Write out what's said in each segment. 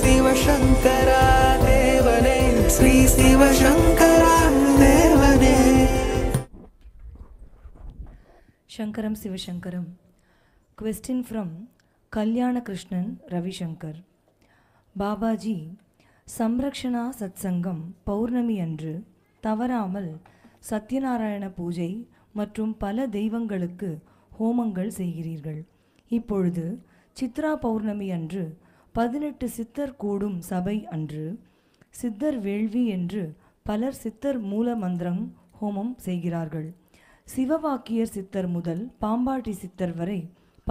சிவசங்கரா தேவனே, ஸ்ரீ சிவசங்கரா தேவனே. Shankaram Sivashankaram. Question from Kalyana Krishnan Ravishankar. Babaji, Samrakshana சத்சங்கம் பௌர்ணமி அன்று தவறாமல் சத்யநாராயண பூஜை மற்றும் பல தெய்வங்களுக்கு ஹோமங்கள் செய்கிறீர்கள். இப்பொழுது சித்ரா பௌர்ணமி அன்று 18 சித்தர் கூடும் சபை அன்று சித்தர் வேள்வி என்று பலர் சித்தர் மூல மந்திரம் ஹோமம் செய்கிறார்கள். சிவவாக்கியர் சித்தர் முதல் பாம்பாட்டி சித்தர் வரை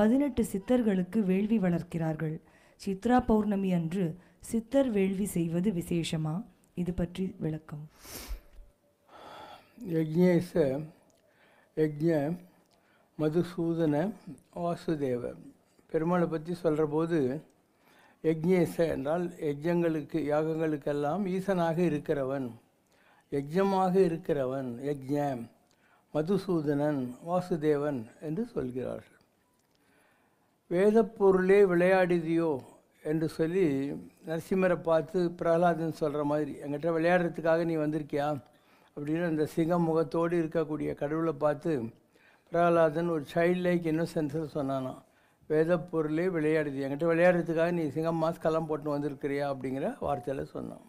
18 சித்தர்களுக்கு வேள்வி வளர்க்கிறார்கள். சித்ரா பௌர்ணமி அன்று சித்தர் வேள்வி செய்வது விசேஷமா? இது பற்றி விளக்கம். யஜ்ஞேச யஜ்ஞ மதுசூதன வாசுதேவ. பெருமாளை பற்றி சொல்கிற போது யஜ்ஞேச என்றால் யஜ்ஞங்களுக்கு யாகங்களுக்கெல்லாம் ஈசனாக இருக்கிறவன், யஜ்ஞமாக இருக்கிறவன் யஜ்ஞ, மதுசூதனன் வாசுதேவன் என்று சொல்கிறார்கள். வேதப்பொருளே விளையாடிதியோ என்று சொல்லி நரசிம்மரை பார்த்து பிரகலாதன் சொல்கிற மாதிரி, என்கிட்ட விளையாடுறதுக்காக நீ வந்திருக்கியா அப்படின்னு அந்த சிங்கம் முகத்தோடு இருக்கக்கூடிய கடவுளை பார்த்து பிரகலாதன் ஒரு சைல்ட் லைக் இன்னோசென்ஸில் சொன்னானா, வேதப்பொருளே விளையாடுது, என்கிட்ட விளையாடுறதுக்காக நீ சிங்கம் மாஸ்கெல்லாம் போட்டு வந்திருக்கிறியா அப்படிங்கிற வார்த்தையில் சொன்னான்.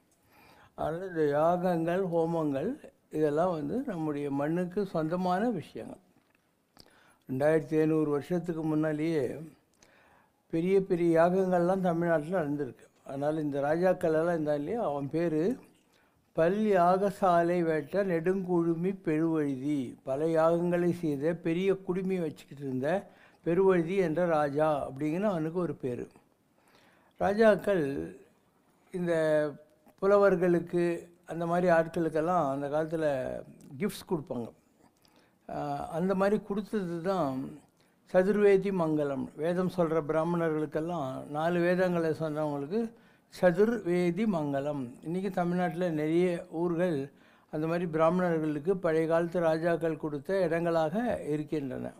அதனால் இந்த யாகங்கள் ஹோமங்கள் இதெல்லாம் நம்முடைய மண்ணுக்கு சொந்தமான விஷயங்கள். 2700 வருஷத்துக்கு முன்னாலேயே பெரிய பெரிய யாகங்கள்லாம் தமிழ்நாட்டில் நடந்திருக்கு. அதனால் இந்த ராஜாக்கள் எல்லாம் இருந்தால் இல்லையா, அவன் பேர் பல் யாகசாலை வேட்ட நெடுங்குழுமி பெருவழுதி, பல யாகங்களை செய்த பெரிய குடுமி வச்சுக்கிட்டு இருந்த பெருவழுதி என்ற ராஜா அப்படிங்கிற அவனுக்கு ஒரு பேர். ராஜாக்கள் இந்த புலவர்களுக்கு அந்த மாதிரி ஆட்களுக்கெல்லாம் அந்த காலத்தில் கிஃப்ட்ஸ் கொடுப்பாங்க. அந்த மாதிரி கொடுத்தது தான் சதுர்வேதி மங்கலம். வேதம் சொல்கிற பிராமணர்களுக்கெல்லாம் 4 வேதங்களை சொன்னவங்களுக்கு சதுர்வேதி மங்கலம். இன்றைக்கி தமிழ்நாட்டில் நிறைய ஊர்கள் அந்த மாதிரி பிராமணர்களுக்கு பழைய காலத்து ராஜாக்கள் கொடுத்த இடங்களாக இருக்கின்றன.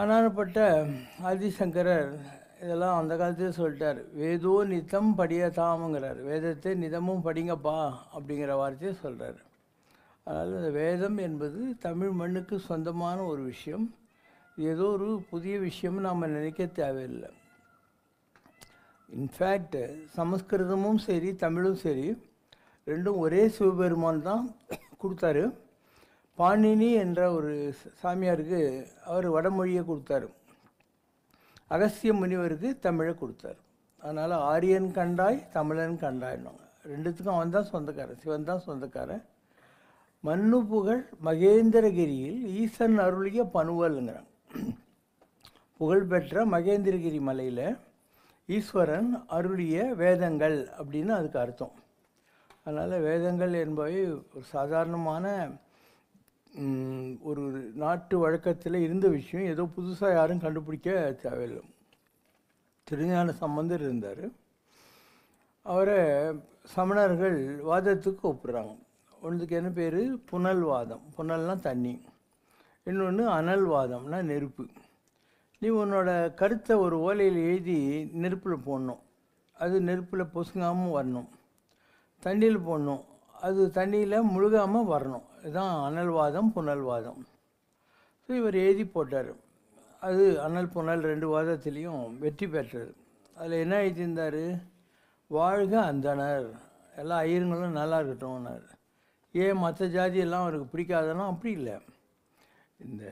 ஆனானப்பட்ட ஆதிசங்கரர் இதெல்லாம் அந்த காலத்திலே சொல்லிட்டார். வேதோ நித்தம் படியதாமங்கிறார், வேதத்தை நிதமும் படிங்கப்பா அப்படிங்கிற வார்த்தையை சொல்கிறார். அதனால் இந்த வேதம் என்பது தமிழ் மண்ணுக்கு சொந்தமான ஒரு விஷயம். ஏதோ ஒரு புதிய விஷயம்னு நாம் நினைக்க தேவையில்லை. இன்ஃபேக்ட் சமஸ்கிருதமும் சரி தமிழும் சரி ரெண்டும் ஒரே சிவபெருமான் தான் கொடுத்தாரு. பாணினி என்ற ஒரு சாமியாருக்கு அவர் வடமொழியை கொடுத்தாரு, அகஸ்திய முனிவருக்கு தமிழை கொடுத்தார். அதனால் ஆரியன் கண்டாய் தமிழன் கண்டாயினாங்க. ரெண்டுத்துக்கும் அவன் தான் சொந்தக்காரன், சிவன் தான் சொந்தக்காரன். மண்ணு புகழ் மகேந்திரகிரியில் ஈசன் அருளிய பனுவல்ங்கிறாங்க. புகழ்பெற்ற மகேந்திரகிரி மலையில் ஈஸ்வரன் அருளிய வேதங்கள் அப்படின்னு அதுக்கு அர்த்தம். அதனால் வேதங்கள் என்பவை ஒரு சாதாரணமான ஒரு நாட்டு வழக்கத்தில் இருந்த விஷயம், ஏதோ புதுசாக யாரும் கண்டுபிடிக்க தேவையில்லை. திருஞான சம்பந்தர் இருந்தார். அவரை சமணர்கள் வாதத்துக்கு ஒப்புறாங்க. ஒன்றுக்கு என்ன பேர், புனல்வாதம். புனல்னால் தண்ணி, இன்னொன்று அனல்வாதம்னா நெருப்பு. நீ உன்னோட கருத்தை ஒரு ஓலையில் எழுதி நெருப்பில் போடணும், அது நெருப்பில் பொசுங்காமல் வரணும். தண்ணியில் போடணும், அது தண்ணியில் முழுகாமல் வரணும். இதுதான் அனல்வாதம் புனல்வாதம். ஸோ இவர் எழுதி போட்டார். அது அனல் புனல் 2 வாதத்துலேயும் வெற்றி பெற்றது. அதில் என்ன எழுதியிருந்தார், வாழ்க அந்தனர், எல்லா ஐயருங்களும் நல்லா இருக்கட்டும்னார். ஏன் மற்ற ஜாதியெல்லாம் அவருக்கு பிடிக்காதனா? அப்படி இல்லை. இந்த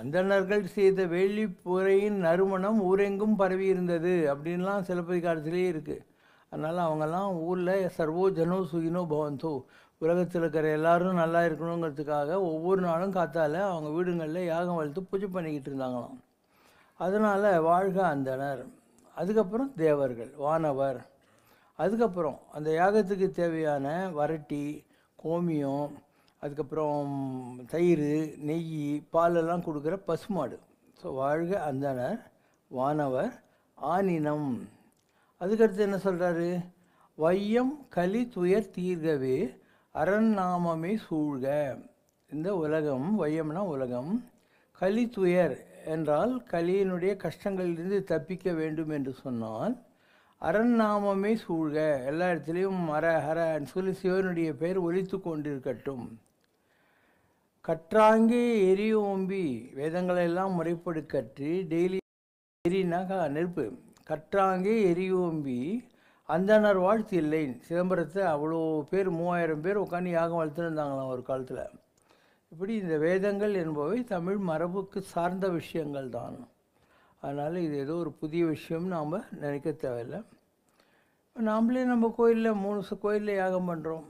அந்தணர்கள் செய்த வேள்விப்புறையின் நறுமணம் ஊரெங்கும் பரவி இருந்தது அப்படின்லாம் சிலப்பதிகாரத்திலேயே இருக்குது. அதனால் அவங்கெல்லாம் ஊரில் சர்வோ ஜனோ சுகினோ பவந்தோ, உலகத்தில் இருக்கிற எல்லோரும் நல்லா இருக்கணுங்கிறதுக்காக ஒவ்வொரு நாளும் காத்தால் அவங்க வீடுங்களில் யாகம் வளர்த்து பூஜை பண்ணிக்கிட்டு இருந்தாங்களாம். அதனால் வாழ்க அந்தனர். அதுக்கப்புறம் தேவர்கள், வானவர். அதுக்கப்புறம் அந்த யாகத்துக்கு தேவையான வரட்டி, கோமியம், அதுக்கப்புறம் தயிர், நெய், பாலெல்லாம் கொடுக்குற பசுமாடு. ஸோ வாழ்க அந்தனர், வானவர், ஆனினம். அதுக்கடுத்து என்ன சொல்கிறாரு, வையம் கலி துயர் தீர்கவே அரண்நாமமே சூழ்க. இந்த உலகம், வையம்னா உலகம், கலி துயர் என்றால் கலியினுடைய கஷ்டங்களிலிருந்து தப்பிக்க வேண்டும் என்று சொன்னால் அரண் நாமமே சூழ்க, எல்லா இடத்துலையும் ஹர ஹரன்னு சொல்லி சிவனுடைய பெயர் ஒலித்து கொண்டிருக்கட்டும். கற்றாங்கே எரியோம்பி, வேதங்களை எல்லாம் முறைப்படி கற்றி டெய்லி எரினாக்கா நெருப்பு, கற்றாங்கே எரியோம்பி அந்தனர் வாழ்த்து இல்லை. சிதம்பரத்தை அவ்வளோ பேர் 3000 பேர் உட்காந்து யாகம் வளர்த்துருந்தாங்களாம் ஒரு காலத்தில். இப்படி இந்த வேதங்கள் என்பவை தமிழ் மரபுக்கு சார்ந்த விஷயங்கள் தான். அதனால் இது ஏதோ ஒரு புதிய விஷயம்னு நாம் நினைக்க தேவையில்லை. நாம்ளே நம்ம கோயிலில் 3 கோயிலில் யாகம் பண்ணுறோம்.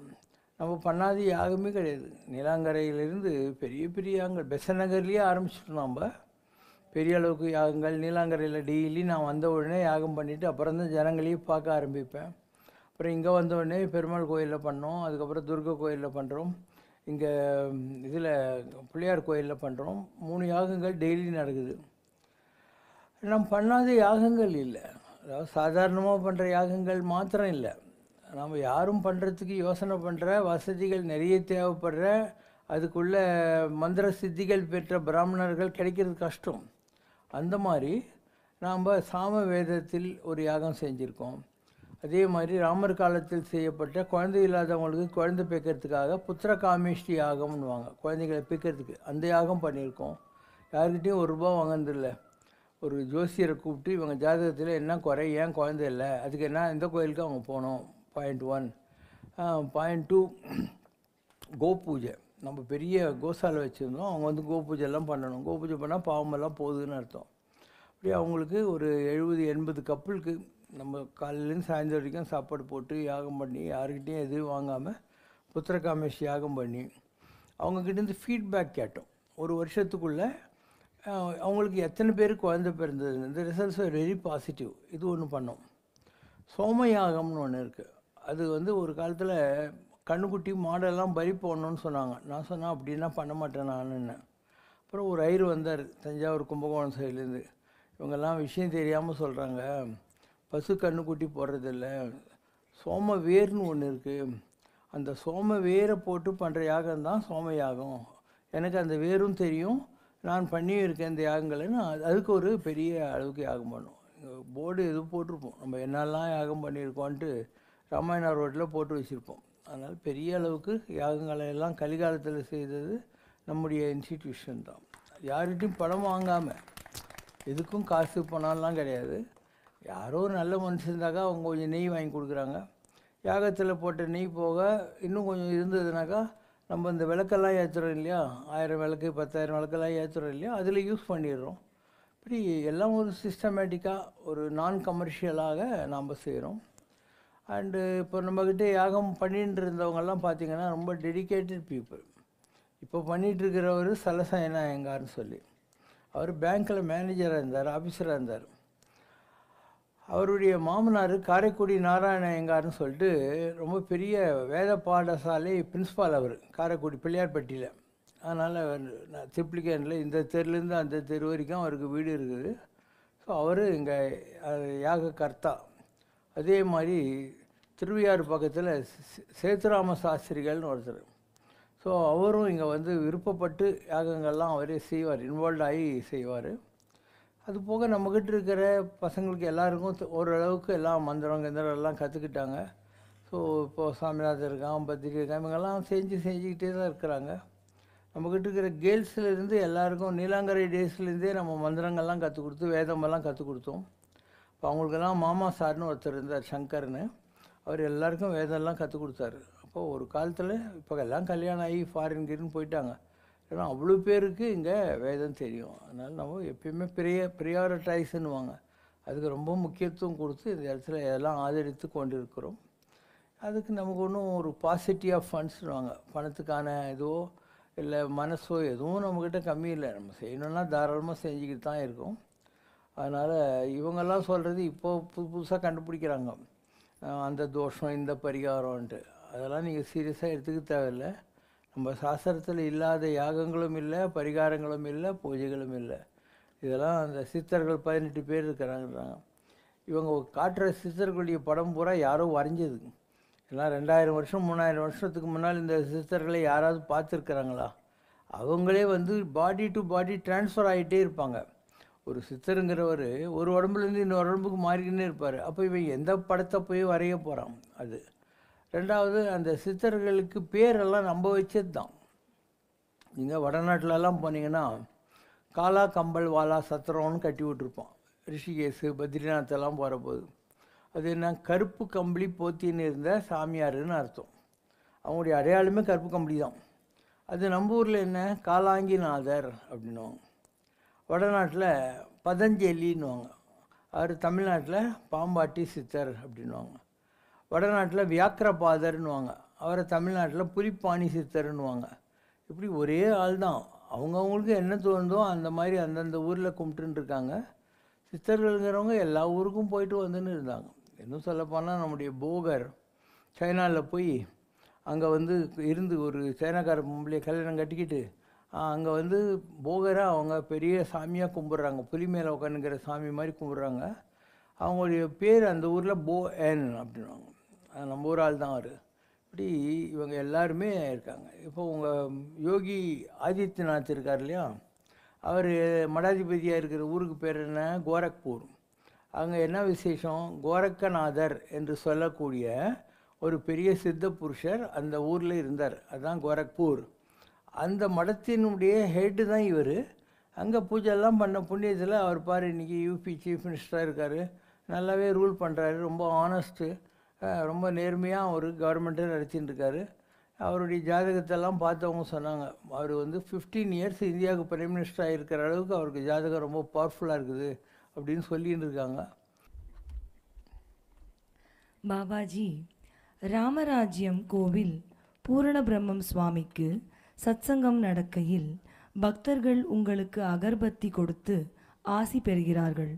நம்ம பண்ணாத யாகமே கிடையாது. நீலாங்கரையிலேருந்து பெரிய பெரிய யாகங்கள் பெசநகர்லேயே ஆரம்பிச்சிட்டோம். நம்ம பெரிய அளவுக்கு யாகங்கள் நீலாங்கரையில் டெய்லி நான் வந்த உடனே யாகம் பண்ணிவிட்டு அப்புறம் தான் ஜனங்களையும் பார்க்க ஆரம்பிப்பேன். அப்புறம் இங்கே வந்த உடனே பெருமாள் கோயிலில் பண்ணோம், அதுக்கப்புறம் துர்கா கோயிலில் பண்ணுறோம், இங்கே இதில் பிள்ளையார் கோயிலில் பண்ணுறோம். 3 யாகங்கள் டெய்லி நடக்குது. நம்ம பண்ணாத யாகங்கள் இல்லை. அதாவது சாதாரணமாக பண்ணுற யாகங்கள் மாத்திரம் இல்லை, நம்ம யாரும் பண்ணுறதுக்கு யோசனை பண்ணுற வசதிகள் நிறைய தேவைப்படுற, அதுக்குள்ள மந்திர சித்திகள் பெற்ற பிராமணர்கள் கிடைக்கிறது கஷ்டம். அந்த மாதிரி நாம் சாம வேதத்தில் ஒரு யாகம் செஞ்சுருக்கோம். அதே மாதிரி ராமர் காலத்தில் செய்யப்பட்ட குழந்தை இல்லாதவங்களுக்கு குழந்தை பேக்கிறதுக்காக புத்திர காமேஷ்டி யாகம்னுவாங்க, குழந்தைகளை பேக்கிறதுக்கு, அந்த யாகம் பண்ணியிருக்கோம். யாருக்கிட்டையும் ₹1 வாங்கினதில்லை. ஒரு ஜோசியரை கூப்பிட்டு இவங்க ஜாதகத்தில் என்ன குறை, ஏன் குழந்தை இல்லை, அதுக்கு என்ன இந்த கோயிலுக்கு அவங்க போனோம். பாயிண்ட் 1. பாயிண்ட் 2, கோ பூஜை. நம்ம பெரிய கோசாலை வச்சுருந்தோம், அவங்க வந்து கோபூஜைலாம் பண்ணணும். கோபூஜை பண்ணால் பாவமெல்லாம் போகுதுன்னு அர்த்தம். அப்படி அவங்களுக்கு ஒரு 70-80 கப்புளுக்கு நம்ம காலையிலேருந்து சாயந்தரம் வரைக்கும் சாப்பாடு போட்டு யாகம் பண்ணி யாருக்கிட்டையும் எதுவும் வாங்காமல் புத்திரகாமேஷ் யாகம் பண்ணி அவங்கக்கிட்டேருந்து ஃபீட்பேக் கேட்டோம். ஒரு வருஷத்துக்குள்ளே அவங்களுக்கு எத்தனை பேருக்கு குழந்தை பிறந்தது, இந்த ரிசல்ட்ஸ் வெரி பாசிட்டிவ். இது ஒன்று பண்ணோம். சோமயாகம்னு ஒன்று இருக்குது. அது வந்து ஒரு காலத்தில் கண்ணுக்குட்டி மாடெல்லாம் பலி போடணுன்னு சொன்னாங்க. நான் சொன்னேன் அப்படின்னா பண்ண மாட்டேன் நானுன்னு. அப்புறம் ஒரு ஐயர் வந்தார் தஞ்சாவூர் கும்பகோணம் சைட்லேருந்து. இவங்கெல்லாம் விஷயம் தெரியாமல் சொல்கிறாங்க, பசு கண்ணுக்குட்டி போடுறதில்ல, சோம வேர்னு ஒன்று இருக்குது, அந்த சோம வேரை போட்டு பண்ணுற யாகம் தான் சோம யாகம். எனக்கு அந்த வேரும் தெரியும், நான் பண்ணியும் இருக்கேன் இந்த யாகங்கள்னு. அதுக்கு ஒரு பெரிய அளவுக்கு யாகம் பண்ணும். போர்டு எதுவும் போட்டிருப்போம், நம்ம என்னெல்லாம் யாகம் பண்ணியிருக்கோன்ட்டு ராமாயணா ரோட்டில் போட்டு வச்சுருப்போம். அதனால் பெரிய அளவுக்கு யாகங்களை எல்லாம் கலிகாலத்தில் செய்தது நம்முடைய இன்ஸ்டிடியூஷன் தான். யார்கிட்டையும் பணம் வாங்காமல், எதுக்கும் காசு பணம்லாம் கிடையாது. யாரோ நல்ல மனுஷன் இருந்தாக்கா அவங்க கொஞ்சம் நெய் வாங்கி கொடுக்குறாங்க. யாகத்தில் போட்ட நெய் போக இன்னும் கொஞ்சம் இருந்ததுனாக்கா நம்ம இந்த விளக்கெல்லாம் ஏற்றுறோம் இல்லையா, 1000 விளக்கு 10,000 விளக்கெல்லாம் ஏற்றுறோம் இல்லையா, அதில் யூஸ் பண்ணிடுறோம். இப்படி எல்லாம் ஒரு சிஸ்டமேட்டிக்காக ஒரு நான் கமர்ஷியலாக நாம் செய்கிறோம். அண்டு இப்போ நம்மக்கிட்ட யாகம் பண்ணிட்டு இருந்தவங்கெல்லாம் பார்த்திங்கன்னா ரொம்ப டெடிக்கேட்டட் பீப்புள். இப்போ பண்ணிகிட்ருக்கிறவர் சலசயனா எங்கார்னு சொல்லி, அவர் பேங்க்கில் மேனேஜராக இருந்தார், ஆஃபீஸராக இருந்தார். அவருடைய மாமனார் காரைக்குடி நாராயண ஐயங்கார்னு சொல்லிட்டு ரொம்ப பெரிய வேத பாடசாலை பிரின்ஸ்பால். அவர் காரைக்குடி பிள்ளையார்பட்டியில். அதனால் திருப்ளிகேனில் இந்த தெருலேருந்து அந்த தெரு வரைக்கும் அவருக்கு வீடு இருக்குது. ஸோ அவர் இங்கே யாக கர்த்தா. அதே மாதிரி திருவையாறு பக்கத்தில் சேத்துராம சாஸ்திரிகள்னு ஒருத்தர். ஸோ அவரும் இங்கே வந்து விருப்பப்பட்டு யாகங்கள்லாம் அவரே செய்வார், இன்வால்வ் ஆகி செய்வார். அது போக நம்மக்கிட்ட இருக்கிற பசங்களுக்கு எல்லாருக்கும் ஓரளவுக்கு எல்லாம் மந்திரம் கந்திரம் எல்லாம் கற்றுக்கிட்டாங்க. ஸோ இப்போது சாமிநாதர் இருக்கான், பத்திரிக்கை இருக்கான், இவங்கெல்லாம் செஞ்சுக்கிட்டே தான் இருக்கிறாங்க. நம்மக்கிட்ட இருக்கிற கேர்ள்ஸ்லேருந்து எல்லாருக்கும் நீலாங்கரை டேஸ்லேருந்தே நம்ம மந்திரங்கள்லாம் கற்றுக் கொடுத்து வேதமெல்லாம் கற்றுக் கொடுத்தோம். இப்போ அவங்களுக்கெல்லாம் மாமா சார்னு ஒருத்தர் இருந்தார், சங்கர்னு. அவர் எல்லாருக்கும் வேதம்லாம் கற்றுக் கொடுத்தாரு. அப்போது ஒரு காலத்தில் இப்போ எல்லாம் கல்யாணம் ஆகி ஃபாரின்கின்னு போயிட்டாங்க. ஏன்னா அவ்வளோ பேருக்கு இங்கே வேதம் தெரியும். அதனால் நம்ம எப்பயுமே ப்ரியாரிட்டைஸ்ன்னுவாங்க, அதுக்கு ரொம்ப முக்கியத்துவம் கொடுத்து இந்த இடத்துல எல்லாம் ஆதரித்து கொண்டு இருக்கிறோம். அதுக்கு நமக்கு ஒன்றும் ஒரு பாசிட்டிவ் ஆஃப் ஃபண்ட்ஸ்னுவாங்க, பணத்துக்கான இதுவோ இல்லை மனசோ எதுவும் நம்மக்கிட்ட கம்மி இல்லை. நம்ம செய்யணுன்னா தாராளமாக செஞ்சுக்கிட்டு தான் இருக்கோம். அதனால் இவங்கெல்லாம் சொல்கிறது இப்போது புதுசாக கண்டுபிடிக்கிறாங்க, அந்த தோஷம் இந்த பரிகாரம்ன்ட்டு. அதெல்லாம் நீங்கள் சீரியஸாக எடுத்துக்க தேவையில்லை. நம்ம சாஸ்திரத்தில் இல்லாத யாகங்களும் இல்லை, பரிகாரங்களும் இல்லை, பூஜைகளும் இல்லை. இதெல்லாம் அந்த சித்தர்கள் 18 பேர் இருக்கிறாங்கிறாங்க. இவங்க காட்டுற சித்தர்களுடைய படம் பூரா யாரோ வரைஞ்சது. எல்லாம் 2000 வருஷம் 3000 வருஷத்துக்கு முன்னால் இந்த சித்தர்களை யாராவது பார்த்துருக்குறாங்களா? அவங்களே வந்து பாடி டு பாடி டிரான்ஸ்ஃபர் ஆகிட்டே இருப்பாங்க. ஒரு சித்தருங்கிறவர் ஒரு உடம்புலேருந்து இன்னொரு உடம்புக்கு மாறிக்கின்னே இருப்பார். அப்போ இவன் எந்த படத்தை போய் வரைய போகிறான்? அது ரெண்டாவது, அந்த சித்தர்களுக்கு பேரெல்லாம் நம்ம வச்சது தான். நீங்கள் வடநாட்டிலலாம் போனீங்கன்னா காலா கம்பல் வாலா சத்திரம்னு கட்டி விட்டுருப்போம். ரிஷிகேஷு பத்ரிநாத்தெல்லாம் போகிற போது அது என்ன, கருப்பு கம்பளி போத்தின்னு இருந்த சாமியாருன்னு அர்த்தம். அவங்களுடைய அடையாளமே கருப்பு கம்பளி தான். அது நம்ம ஊரில் என்ன, காலாங்கிநாதர் அப்படின்னுவாங்க. வடநாட்டில் பதஞ்சலின்னுவாங்க. அவர் தமிழ்நாட்டில் பாம்பாட்டி சித்தர் அப்படின்வாங்க. வடநாட்டில் வியாக்கிரபாதர்னுவாங்க. அவரை தமிழ்நாட்டில் புலிப்பாணி சித்தர்னுவாங்க. இப்படி ஒரே ஆள் தான். அவங்கவுங்களுக்கு என்ன தோணுதோ அந்த மாதிரி அந்தந்த ஊரில் கும்பிட்டுன்னு இருக்காங்க. சித்தர்கள்ங்கிறவங்க எல்லா ஊருக்கும் போயிட்டு வந்துன்னு இருந்தாங்க. இன்னும் சொல்லப்போனால் நம்முடைய போகர் சைனாவில் போய் அங்கே இருந்து ஒரு சைனாக்கார பொம்பளையை கல்யாணம் கட்டிக்கிட்டு அங்கே போகராக அவங்க பெரிய சாமியாக கும்பிட்றாங்க. புலி மேலே உட்காந்துங்கிற சாமி மாதிரி கும்பிட்றாங்க. அவங்களுடைய பேர் அந்த ஊரில் போ என் அப்படின்வாங்க. நம்ம ஊர் ஆள் தான் அவர். இப்படி இவங்க எல்லாருமே இருக்காங்க. இப்போ உங்கள் யோகி ஆதித்யநாத் இருக்கார் இல்லையா, அவர் மடாதிபதியாக இருக்கிற ஊருக்கு பேர் என்ன, கோரக்பூர். அங்கே என்ன விசேஷம், கோரக்கநாதர் என்று சொல்லக்கூடிய ஒரு பெரிய சித்த புருஷர் அந்த ஊரில் இருந்தார். அதுதான் கோரக்பூர். அந்த மடத்தினுடைய ஹெட்டு தான் இவர். அங்கே பூஜைலாம் பண்ண புண்ணியத்தில் அவர் பாரு இன்றைக்கி யூபி சீஃப் மினிஸ்டராக இருக்கார். நல்லாவே ரூல் பண்ணுறாரு. ரொம்ப ஆனஸ்ட்டு, ரொம்ப நேர்மையாக ஒரு கவர்மெண்ட்டை நடத்தின்னு இருக்காரு. அவருடைய ஜாதகத்தெல்லாம் பார்த்தவங்க சொன்னாங்க, அவர் 15 இயர்ஸ் இந்தியாவுக்கு பிரைம் மினிஸ்டராக இருக்கிற அளவுக்கு அவருக்கு ஜாதகம் ரொம்ப பவர்ஃபுல்லாக இருக்குது அப்படின்னு சொல்லின்னு இருக்காங்க. பாபாஜி, ராமராஜ்யம் கோவில் பூரண பிரம்மம் சுவாமிக்கு சத்சங்கம் நடக்கையில் பக்தர்கள் உங்களுக்கு அகர்பத்தி கொடுத்து ஆசி பெறுகிறார்கள்.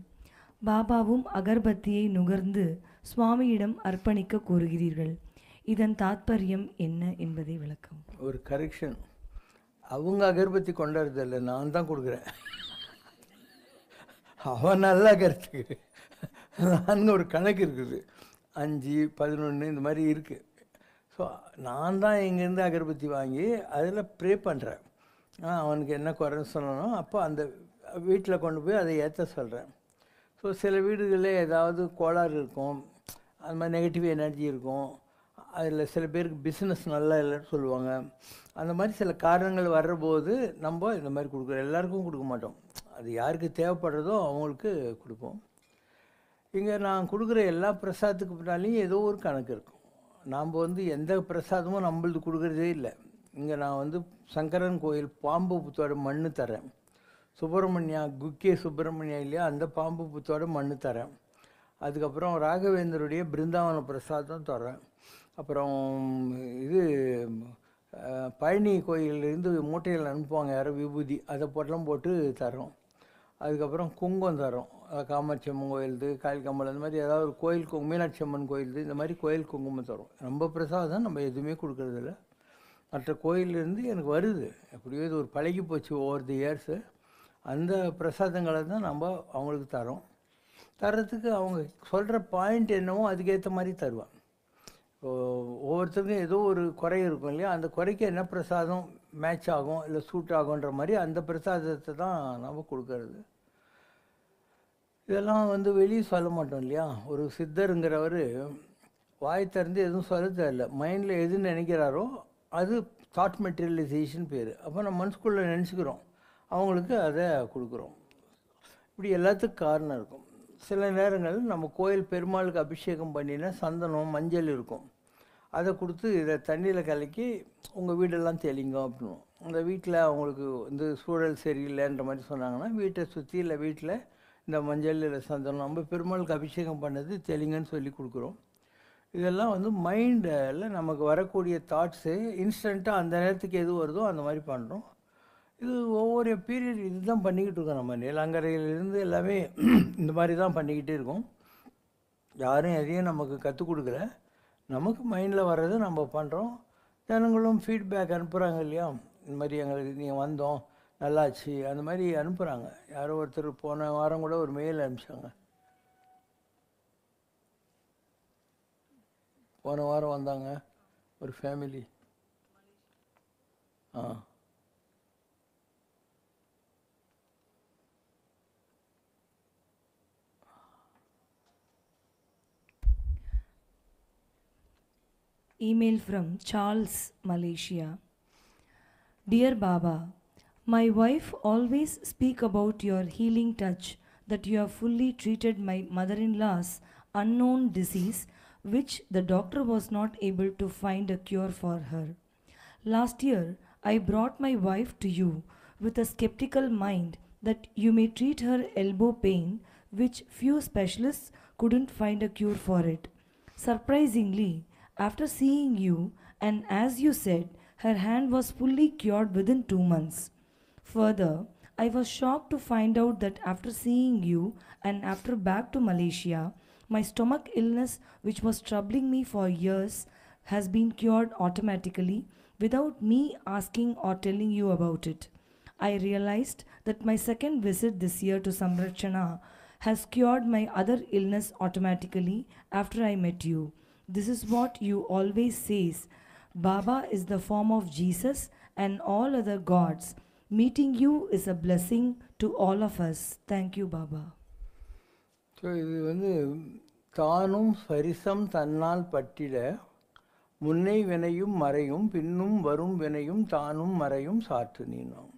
பாபாவும் அகர்பத்தியை நுகர்ந்து சுவாமியிடம் அர்ப்பணிக்க கூறுகிறீர்கள். இதன் தாத்பரியம் என்ன என்பதை விளக்கம். ஒரு கரெக்ஷன், அவங்க அகர்பத்தி கொண்டாடுறதில்லை, நான் தான் கொடுக்குறேன். அவன் நல்லா கருத்துக்கு நான் ஒரு கணக்கு இருக்குது, 5, 11 இந்த மாதிரி இருக்குது. ஸோ நான் தான் இங்கேருந்து அகர்பத்தி வாங்கி அதில் ப்ரே பண்ணுறேன். அவனுக்கு என்ன குறைன்னு சொல்லணும், அப்போ அந்த வீட்டில் கொண்டு போய் அதை ஏற்ற சொல்கிறேன். ஸோ சில வீடுகளில் ஏதாவது கோளாறு இருக்கும், அது மாதிரி நெகட்டிவ் எனர்ஜி இருக்கும். அதில் சில பேருக்கு பிஸ்னஸ் நல்லா இல்லைன்னு சொல்லுவாங்க. அந்த மாதிரி சில காரணங்கள் வர்றபோது நம்ம இந்த மாதிரி கொடுக்குறோம். எல்லாருக்கும் கொடுக்க மாட்டோம், அது யாருக்கு தேவைப்படுறதோ அவங்களுக்கு கொடுப்போம். இங்கே நான் கொடுக்குற எல்லா பிரசாதத்துக்கு பின்னாலையும் ஏதோ ஒரு கணக்கு இருக்கும். நாம் எந்த பிரசாதமும் நம்மளது கொடுக்குறதே இல்லை. இங்கே நான் சங்கரன் கோயில் பாம்பு புத்தோட மண் தரேன். சுப்பிரமணியா குக்கே சுப்பிரமணியா இல்லையா, அந்த பாம்பு புத்தோட மண் தரேன். அதுக்கப்புறம் ராகவேந்தருடைய பிருந்தாவன பிரசாதம் தரேன். அப்புறம் இது பழனி கோயிலிருந்து மூட்டையில் அனுப்புவாங்க யாரோ விபூதி, அதை பொட்டலம் போட்டு தரோம். அதுக்கப்புறம் குங்குமம் தரோம். காமாட்சி அம்மன் கோயிலுது, காளிகம்மல், அந்த மாதிரி ஏதாவது ஒரு கோயில் மீனாட்சி அம்மன் கோயிலுது, இந்த மாதிரி கோயில் குங்குமம் தரும். நம்ம பிரசாதம் நம்ம எதுவுமே கொடுக்குறதில்ல. மற்ற கோயிலேருந்து எனக்கு வருது, எப்படியோ இது ஒரு பழகி போச்சு ஓவர் தி இயர்ஸு. அந்த பிரசாதங்களை தான் நம்ம அவங்களுக்கு தரோம். தர்றதுக்கு அவங்க சொல்கிற பாயிண்ட் என்னவோ அதுக்கேற்ற மாதிரி தருவாங்க. ஒவ்வொருத்தருக்கும் ஏதோ ஒரு குறை இருக்கும் இல்லையா, அந்த குறைக்கு என்ன பிரசாதம் மேட்ச் ஆகும் இல்லை சூட் ஆகுன்ற மாதிரி அந்த பிரசாதத்தை தான் நம்ம கொடுக்கறது. இதெல்லாம் வெளியே சொல்ல மாட்டோம் இல்லையா. ஒரு சித்தருங்கிறவர் வாய் திறந்து எதுவும் சொல்ல தேவையில்லை, மைண்டில் எது நினைக்கிறாரோ அது தாட் மெட்டீரியலைசேஷன் பேர். அப்போ நம்ம மனசுக்குள்ளே நினச்சிக்கிறோம், அவங்களுக்கு அதை கொடுக்குறோம். இப்படி எல்லாத்துக்கும் காரணம் இருக்கும். சில நேரங்கள் நம்ம கோயில் பெருமாளுக்கு அபிஷேகம் பண்ணினா சந்தனம் மஞ்சள் இருக்கும், அதை கொடுத்து இதை தண்ணியில் கலக்கி உங்கள் வீடெல்லாம் தெளிங்க அப்படின்னு. அந்த வீட்டில் அவங்களுக்கு சூழல் சரியில்லைன்ற மாதிரி சொன்னாங்கன்னா வீட்டை சுற்றி இல்லை வீட்டில் இந்த மஞ்சள் இல்லை சந்தனம் நம்ம பெருமாளுக்கு அபிஷேகம் பண்ணது தெளிங்கன்னு சொல்லி கொடுக்குறோம். இதெல்லாம் மைண்டில் நமக்கு வரக்கூடிய தாட்ஸு இன்ஸ்டண்ட்டாக அந்த நேரத்துக்கு எது வருதோ அந்த மாதிரி பண்ணுறோம். இது ஒவ்வொரு பீரியட் இதுதான் பண்ணிக்கிட்டு இருக்கோம். நம்ம நீலாங்கரையிலேருந்து எல்லாமே இந்த மாதிரி தான் பண்ணிக்கிட்டே இருக்கோம். யாரும் எதையும் நமக்கு கற்றுக் கொடுக்கல, நமக்கு மைண்டில் வர்றது நம்ம பண்ணுறோம். ஜனங்களும் ஃபீட்பேக் அனுப்புகிறாங்க இல்லையா, இந்த மாதிரி எங்களுக்கு நீங்கள் வந்தோம் நல்லாச்சு அந்த மாதிரி அனுப்புகிறாங்க. யாரோ ஒருத்தர் போன வாரம் கூட ஒரு மெயில் அனுப்பிச்சாங்க, போன வாரம் வந்தாங்க ஒரு family. Email from Charles, Malaysia. Dear Baba, my wife always speak about your healing touch, that you have fully treated my mother-in-law's unknown disease, which the doctor was not able to find a cure for her. Last year, I brought my wife to you with a skeptical mind that you may treat her elbow pain, which few specialists couldn't find a cure for it. Surprisingly, after seeing you, and as you said, her hand was fully cured within 2 months. Further, I was shocked to find out that after seeing you and after back to Malaysia, my stomach illness, which was troubling me for years, has been cured automatically without me asking or telling you about it. I realized that my second visit this year to Samrakshana has cured my other illness automatically after I met you. This is what you always says. Baba is the form of Jesus and all other gods. Meeting you is a blessing to all of us. Thank you, Baba. So இது வந்து தானும் சரிசம் தன்னால் பட்டிட முன்னை வினையும் மறையும் பின்னும் வரும் வினையும் தானும் மறையும் சாற்று நீனும்.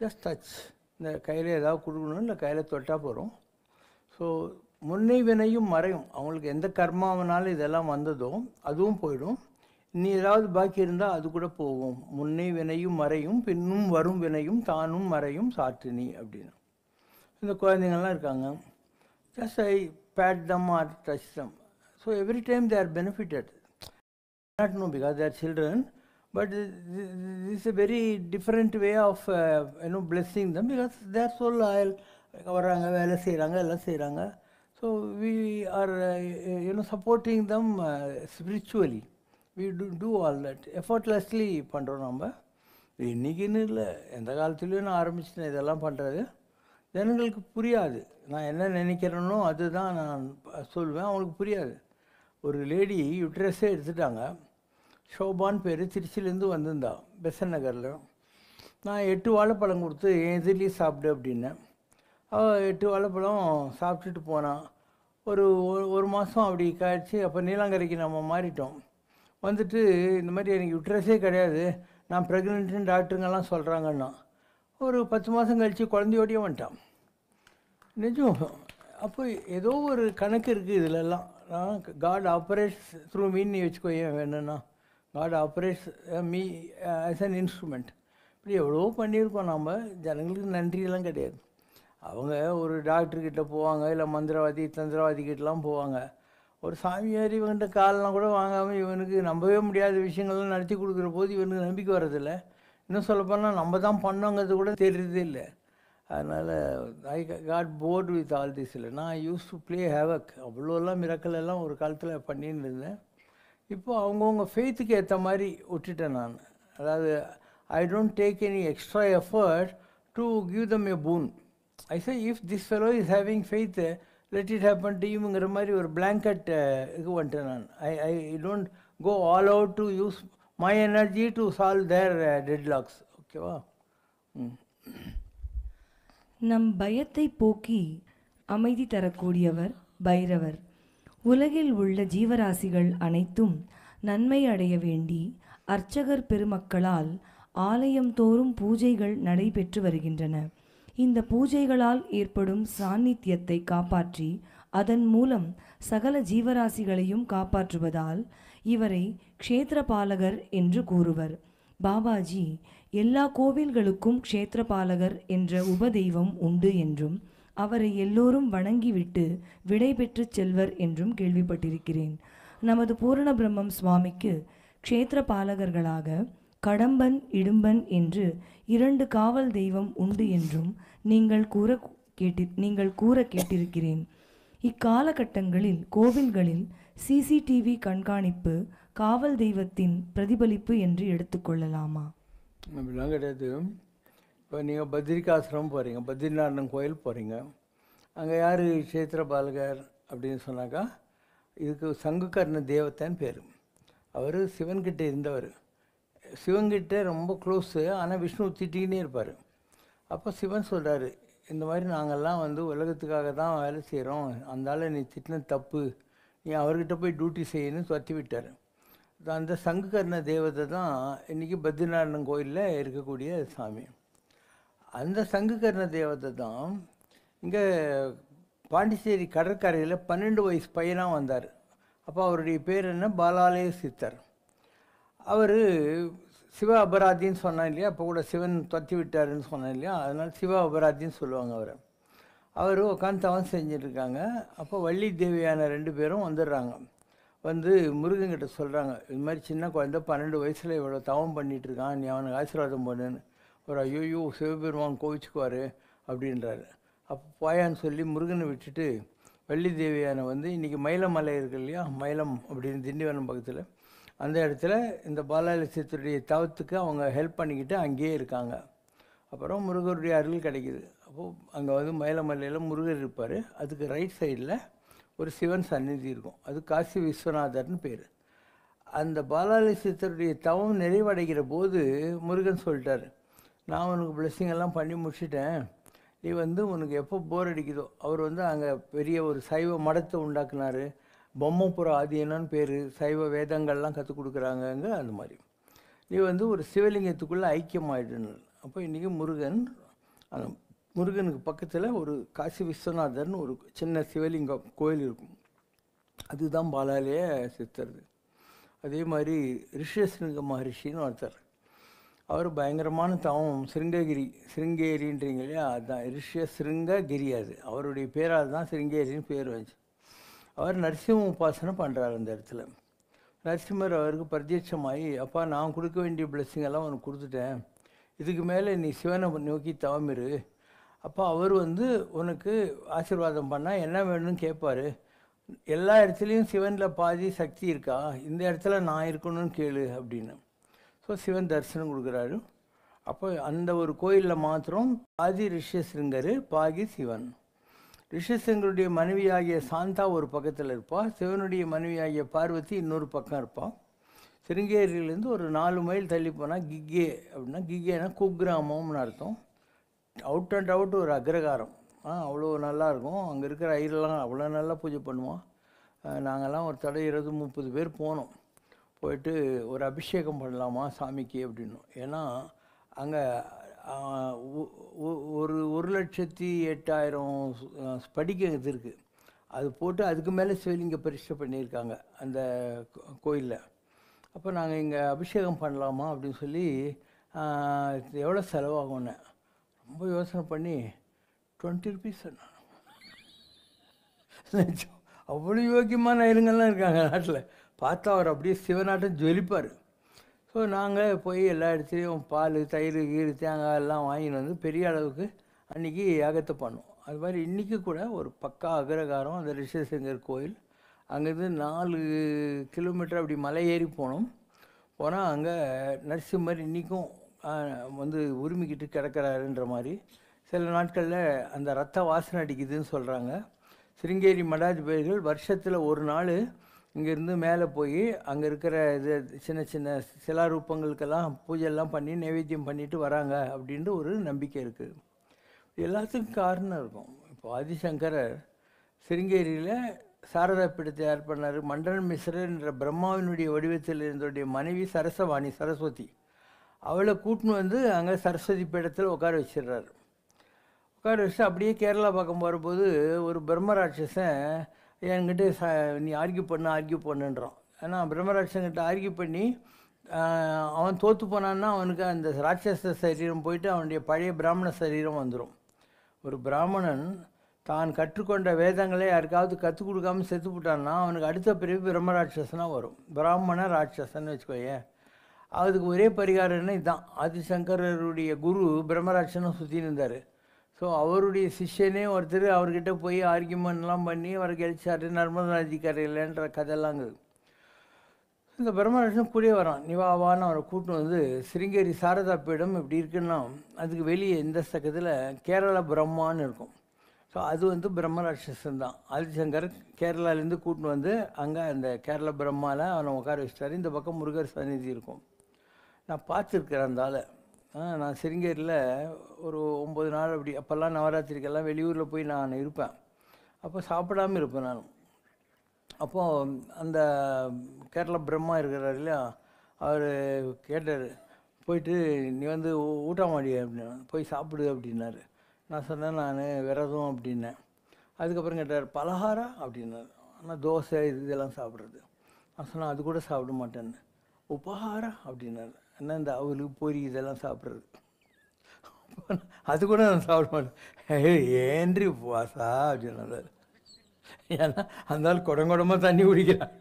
Just touch. இந்த கையில் ஏதாவது கொடுக்கணும், இல்லை கையில் தொட்டால் போகிறோம். ஸோ முன்னை வினையும் மறையும். அவங்களுக்கு எந்த கர்மாவனாலும் இதெல்லாம் வந்ததோ அதுவும் போயிடும். நீ ஏதாவது பாக்கி இருந்தால் அது கூட போகும். முன்னை வினையும் மறையும் பின்னும் வரும் வினையும் தானும் மறையும் சாற்று நீ அப்படின்னு. இந்த குழந்தைங்கள்லாம் இருக்காங்க. Just I pat them or touch them. So every time they are benefited. Not know because they are children, but this is a very different way of blessing them, because they are so loyal. வராங்க, வேலை செய்கிறாங்க, எல்லாம் செய்கிறாங்க. So we are supporting them spiritually. We do all that effortlessly பண்ணுறோம். நம்ம இன்றைக்கின்னு இல்லை, எந்த காலத்துலேயும் நான் ஆரம்பிச்சிட்டேன் இதெல்லாம் பண்ணுறது. ஜனங்களுக்கு புரியாது. நான் என்ன நினைக்கிறேனோ அதுதான் நான் சொல்வேன், அவங்களுக்கு புரியாது. ஒரு லேடி யூட்ரஸே எடுத்துட்டாங்க. ஷோபான்னு பேர், திருச்சியிலேருந்து வந்திருந்தா, பெசன் நகரில். நான் 8 வாழைப்பழம் கொடுத்து என் எதிரிலேயே சாப்பிடு அப்படின்னேன். அவள் 8 வாழைப்பழம் சாப்பிட்டுட்டு போனான். ஒரு மாதம் அப்படி காய்ச்சி, அப்போ நீலாங்கரைக்கு நம்ம மாறிட்டோம். வந்துட்டு இந்த மாதிரி எனக்கு யூட்ரஸே கிடையாது, நான் ப்ரெக்னென்ட்டுன்னு டாக்டருங்கெல்லாம் சொல்கிறாங்கன்னா, ஒரு 10 மாதம் கழித்து குழந்தையோடையே வந்துட்டான். நிஜம். அப்போ ஏதோ ஒரு கணக்கு இருக்குது இதிலெல்லாம். காட் ஆப்ரேட்ஸ் த்ரூ மீன்னு வச்சுக்கோ. ஏன் வேணும்னா God operates me as an instrument. இப்படி எவ்வளோ பண்ணியிருக்கோம் நம்ம. ஜனங்களுக்கு நன்றியெல்லாம் கிடையாது. அவங்க ஒரு டாக்டர்கிட்ட போவாங்க, இல்லை மந்திரவாதி தந்திரவாதிக்கிட்டலாம் போவாங்க. ஒரு சாமியார் இவன்கிட்ட காலெலாம் கூட வாங்காமல் இவனுக்கு நம்பவே முடியாத விஷயங்கள்லாம் நடத்தி கொடுக்குற போது இவனுக்கு நம்பிக்கை வர்றதில்லை. இன்னும் சொல்லப்போனால் நம்ம தான் பண்ணோங்கிறது கூட தெரியுறதே இல்லை. அதனால் I got board with all this. இல்லை, நான் யூஸ் டு ப்ளே ஹேவக். அவ்வளோலாம் மிரக்கல் எல்லாம் ஒரு காலத்தில் பண்ணின்னு இருந்தேன். இப்போது அவங்கவுங்க ஃபெய்த்துக்கு ஏற்ற மாதிரி விட்டுட்டேன் நான். அதாவது I don't take any extra effort to give them a boon. I say if this fellow is having faith let it happen to யூங்கிற மாதிரி ஒரு பிளாங்கெட் இது வந்துட்டேன் நான். I don't go all out to use my energy to solve their deadlocks. ஓகேவா? நம் பயத்தை போக்கி அமைதி தரக்கூடியவர் பைரவர். உலகில் உள்ள ஜீவராசிகள் அனைத்தும் நன்மை அடைய வேண்டி அர்ச்சகர் பெருமக்களால் ஆலயம் தோறும் பூஜைகள் நடைபெற்று வருகின்றன. இந்த பூஜைகளால் ஏற்படும் சாநித்தியத்தை காப்பாற்றி அதன் மூலம் சகல ஜீவராசிகளையும் காப்பாற்றுவதால் இவரை க்ஷேத்திரபாலகர் என்று கூறுவர். பாபாஜி எல்லா கோவில்களுக்கும் க்ஷேத்திரபாலகர் என்ற உபதெய்வம் உண்டு என்றும் அவரை எல்லோரும் வணங்கிவிட்டு விடை பெற்று செல்வர் என்றும் கேள்விப்பட்டிருக்கிறேன். நமது பூரண பிரம்மம் சுவாமிக்கு க்ஷேத்திரபாலகர்களாக கடம்பன் இடும்பன் என்று 2 காவல் தெய்வம் உண்டு என்றும் நீங்கள் கூற கேட்டிருக்கிறேன். இக்காலகட்டங்களில் கோவில்களில் சிசிடிவி கண்காணிப்பு காவல் தெய்வத்தின் பிரதிபலிப்பு என்று எடுத்துக்கொள்ளலாமா? அப்படிலாம் கிடையாது. இப்போ நீங்கள் பத்ரிகாசிரமம் போகிறீங்க, பத்ரிநாராயணன் கோயில் போகிறீங்க, அங்கே யார் க்ஷேத்திரபாலகர் அப்படின்னு சொன்னாக்கா இதுக்கு சங்குகர்ண தேவத்தைன்னு பேர். அவர் சிவன்கிட்ட இருந்தவர். சிவன்கிட்ட ரொம்ப க்ளோஸு. ஆனால் விஷ்ணு திட்டிக்கினே இருப்பார். அப்போ சிவன் சொல்கிறாரு, இந்த மாதிரி நாங்கள்லாம் வந்து உலகத்துக்காக தான் வேலை செய்கிறோம், அதனால் நீ திட்டின தப்பு, நீ அவர்கிட்ட போய் டியூட்டி செய்யணும்னு துரத்தி விட்டார். அந்த சங்குகர்ண தேவதை தான் இன்றைக்கி பத்ரிநாராயணன் கோயிலில் இருக்கக்கூடிய சாமி. அந்த சங்குகர்ண தேவதை தான் இங்கே பாண்டிச்சேரி கடற்கரையில் 12 வயசு பையனாக வந்தார். அப்போ அவருடைய பேர் என்ன? பாலாலய சித்தர். அவர் சிவ அபராதின்னு சொன்னான் இல்லையா, அப்போ கூட சிவன் தொத்தி விட்டாருன்னு சொன்னான் இல்லையா, அதனால் சிவ அபராதின்னு சொல்லுவாங்க அவரை. அவர் உட்காந்து தவம் செஞ்சிட்ருக்காங்க. அப்போ வள்ளி தேவியான 2 பேரும் வந்துடுறாங்க. வந்து முருகன்கிட்ட சொல்கிறாங்க, இது மாதிரி சின்ன குழந்தை 12 வயசில் இவ்வளோ தவம் பண்ணிகிட்ருக்கான், நீ அவனுக்கு ஆசீர்வாதம் பண்ணுன்னு. ஒரு ஐயோ சிவபெருமான் கோவிச்சுக்குவார் அப்படின்றாரு. அப்போ போயான்னு சொல்லி முருகனை விட்டுட்டு வள்ளி தேவியான வந்து இன்றைக்கி மயிலமலை இருக்கு இல்லையா, மயிலம் அப்படின்னு திண்டிவனம் பக்கத்தில், அந்த இடத்துல இந்த பாலாலய சித்தருடைய தவத்துக்கு அவங்க ஹெல்ப் பண்ணிக்கிட்டு அங்கேயே இருக்காங்க. அப்புறம் முருகருடைய அருள் கிடைக்கிது. அப்போது அங்கே வந்து மயிலமலையில் முருகர் இருப்பார். அதுக்கு ரைட் சைடில் ஒரு சிவன் சந்நிதி இருக்கும். அது காசி விஸ்வநாதர்னு பேர். அந்த பாலாலய சித்தருடைய தவம் நிறைவடைகிற போது முருகன் சொல்லிட்டார், நான் உனக்கு பிளெஸ்ஸிங் எல்லாம் பண்ணி முடிச்சிட்டேன், நீ வந்து உனக்கு எப்போ போர் அடிக்குதோ. அவர் வந்து அங்கே பெரிய ஒரு சைவ மடத்தை உண்டாக்குனார். பொம்மபுர ஆதீனன்னு பேர். சைவ வேதங்கள்லாம் கற்றுக் கொடுக்குறாங்கங்க. அந்த மாதிரி நீ வந்து ஒரு சிவலிங்கத்துக்குள்ளே ஐக்கியமாயிடுன்னு. அப்போ இன்றைக்கி முருகனுக்கு பக்கத்தில் ஒரு காசி விஸ்வநாதர்னு ஒரு சின்ன சிவலிங்கம் கோயில் இருக்கும். அதுதான் பாலாலய சித்தர். அதே மாதிரி ரிஷியசிருங்க மகரிஷின்னு ஒருத்தர். அவர் பயங்கரமான தவம் சிருங்கேரின்றீங்க இல்லையா, அதுதான் ரிஷியசிருங்ககிரி. அது அவருடைய பேரால் தான் சிருங்கேரின்னு பேர் வந்துச்சு. அவர் நரசிம்ம உபாசனை பண்ணுறாரு அந்த இடத்துல. நரசிம்மர் அவருக்கு பிரத்யட்சமாகி, அப்பா நான் கொடுக்க வேண்டிய பிளெஸ்ஸிங் எல்லாம் உனக்கு கொடுத்துட்டேன், இதுக்கு மேலே நீ சிவனை நோக்கி தவமிரு. அப்போ அவர் வந்து உனக்கு ஆசீர்வாதம் பண்ணால் என்ன வேணும்னு கேட்பார். எல்லா இடத்துலையும் சிவனில் பாதி சக்தி இருக்கா, இந்த இடத்துல நான் இருக்கணும்னு கேளு அப்படின்னு. ஸோ சிவன் தரிசனம் கொடுக்குறாரு. அப்போ அந்த ஒரு கோயிலில் மாத்திரம் பாதி ரிஷியசிருங்கர், பாதி சிவன். ரிஷியசிருங்கருடைய மனைவியாகிய சாந்தா ஒரு பக்கத்தில் இருப்பாள், சிவனுடைய மனைவியாகிய பார்வதி இன்னொரு பக்கம் இருப்பாள். சிருங்கேரியிலேருந்து ஒரு 4 மைல் தள்ளி போனால் கிக்கே அப்படின்னா, கிக்கேனா குக்கிராமம்னு அர்த்தம். அவுட் அண்ட் அவுட் ஒரு அக்ரகாரம். அவ்வளோ நல்லாயிருக்கும். அங்கே இருக்கிற ஐயரெல்லாம் அவ்வளோ நல்லா பூஜை பண்ணுவோம். நாங்கள்லாம் ஒரு தடவை 20-30 பேர் போனோம். போயிட்டு ஒரு அபிஷேகம் பண்ணலாமா சாமிக்கு அப்படின்னோம். ஏன்னா அங்கே 1,08,000 ஸ்படிகம் இது இருக்குது. அது போட்டு அதுக்கு மேலே சிவலிங்க பரிஷ்டை பண்ணியிருக்காங்க அந்த கோயிலில். அப்போ நாங்கள் இங்கே அபிஷேகம் பண்ணலாமா அப்படின்னு சொல்லி, எவ்வளோ செலவாகும்னு ரொம்ப யோசனை பண்ணி 20 ருபீஸ் சொன்னாங்க. அவ்வளோ யோக்கியமான இருங்கெல்லாம் இருக்காங்க நாட்டில். பார்த்தா அவர் அப்படியே சிவநாட்டம் ஜொலிப்பார். ஸோ நாங்கள் போய் எல்லா இடத்துலையும் பால், தயிர், கீர், தேங்காய் எல்லாம் வாங்கிட்டு வந்து பெரிய அளவுக்கு அன்றைக்கி யாகத்தை பண்ணோம். அது மாதிரி இன்றைக்கி கூட ஒரு பக்கா அக்ரகாரம் அந்த ரிஷியசிருங்கர் கோயில். அங்கேருந்து 4 கிலோமீட்டர் அப்படி மலை ஏறி போனோம். போனால் அங்கே நரசிம்மர் இன்றைக்கும் வந்து உரிமிக்கிட்டு கிடக்கிறாருன்ற மாதிரி. சில நாட்களில் அந்த ரத்த வாசனை அடிக்குதுன்னு சொல்கிறாங்க. சிருங்கேரி மடாதிபதிகள் வருஷத்தில் ஒரு நாள் இங்கேருந்து மேலே போய் அங்கே இருக்கிற இது சின்ன சின்ன சிலாரூபங்களுக்கெல்லாம் பூஜையெல்லாம் பண்ணி நைவேத்தியம் பண்ணிட்டு வராங்க அப்படின்ட்டு ஒரு நம்பிக்கை இருக்குது. எல்லாத்துக்கும் காரணம் இருக்கும். இப்போ ஆதிசங்கரர் சிருங்கேரியில் சாரதா பீடத்தை தயார் பண்ணார். மண்டன மிஸ்ரர் என்ற பிரம்மாவினுடைய வடிவத்தில் இருந்தோடைய மனைவி சரஸ்வதி, அவளை கூட்டின்னு வந்து அங்கே சரஸ்வதி பீடத்தில் உட்கார வச்சிடுறாரு. உட்கார வச்சு அப்படியே கேரளா பக்கம் வரும்போது ஒரு பிரம்மராட்சசன் என்கிட்ட நீ ஆர்கியூ பண்ணுன்றான். ஏன்னா பிரம்மராட்சங்கிட்ட ஆர்கியூ பண்ணி அவன் தோற்று போனான்னா அவனுக்கு அந்த ராட்சச சரீரம் போயிட்டு அவனுடைய பழைய பிராமண சரீரம் வந்துடும். ஒரு பிராமணன் தான் கற்றுக்கொண்ட வேதங்களே யாருக்காவது கற்றுக் கொடுக்காமல் செத்து போட்டான்னா அவனுக்கு அடுத்த பிறகு பிரம்மராட்சசனாக வரும். பிராமண ராட்சசன்னு வச்சுக்கோயேன். அதுக்கு ஒரே பரிகாரம்னு இதுதான். ஆதிசங்கரருடைய குரு பிரம்மராட்சனை சுற்றி இருந்தார். ஸோ அவருடைய சிஷ்யனே ஒருத்தர் அவர்கிட்ட போய் ஆர்கியூமெண்ட்லாம் பண்ணி அவரை கழிச்சார். நர்மதா நதிக்கரையில்ன்ற கதையெல்லாங்குது. இந்த பிரம்மராட்சன் கூடயே வரான். நீ வான்னு அவரை கூட்டின்னு வந்து சிருங்கேரி சாரதா பீடம் இப்படி இருக்குன்னா அதுக்கு வெளியே இந்த பக்கத்தில் கேரளா பிரம்மான்னு இருக்கும். ஸோ அது வந்து பிரம்மராட்சசன் தான். ஆதிசங்கர் கேரளாலேருந்து கூட்டின்னு வந்து அங்கே அந்த கேரளா பிரம்மாவில் அவனை உட்கார வச்சிட்டாரு. இந்த பக்கம் முருகர் சந்நிதி இருக்கும். நான் பார்த்துருக்கிறேன் அந்த ஆளை. நான் சிருங்கேரியில் ஒரு 9 நாள் அப்படி, அப்போல்லாம் நவராத்திரிக்கெல்லாம் வெளியூரில் போய் நான் இருப்பேன். அப்போ சாப்பிடாமல் இருப்பேன். நான் அப்போது அந்த கேரள பிரம்மா இருக்கிறார் இல்லையா, அவர் கேட்டார், போயிட்டு நீ வந்து ஊட்டமாடி அப்படின்னா, போய் சாப்பிடு அப்படின்னாரு. நான் சொன்னேன் நான் விரதம் அப்படின்னேன். அதுக்கப்புறம் கேட்டார் பலகாரா அப்படின்னாரு. ஆனால் தோசை இதெல்லாம் சாப்பிட்றது. நான் சொன்னேன் அது கூட சாப்பிட மாட்டேன்னு. உபகாரா அப்படின்னாரு. என்ன இந்த அவலு பொரி இதெல்லாம் சாப்பிட்றது. அது கூட நான் சாப்பிட மாட்டேன். ஏன்றி உபவாசா அப்படின்னாரு. ஏன்னா அந்த ஆள் குடங்குடமாக தண்ணி குடிக்கிறான்.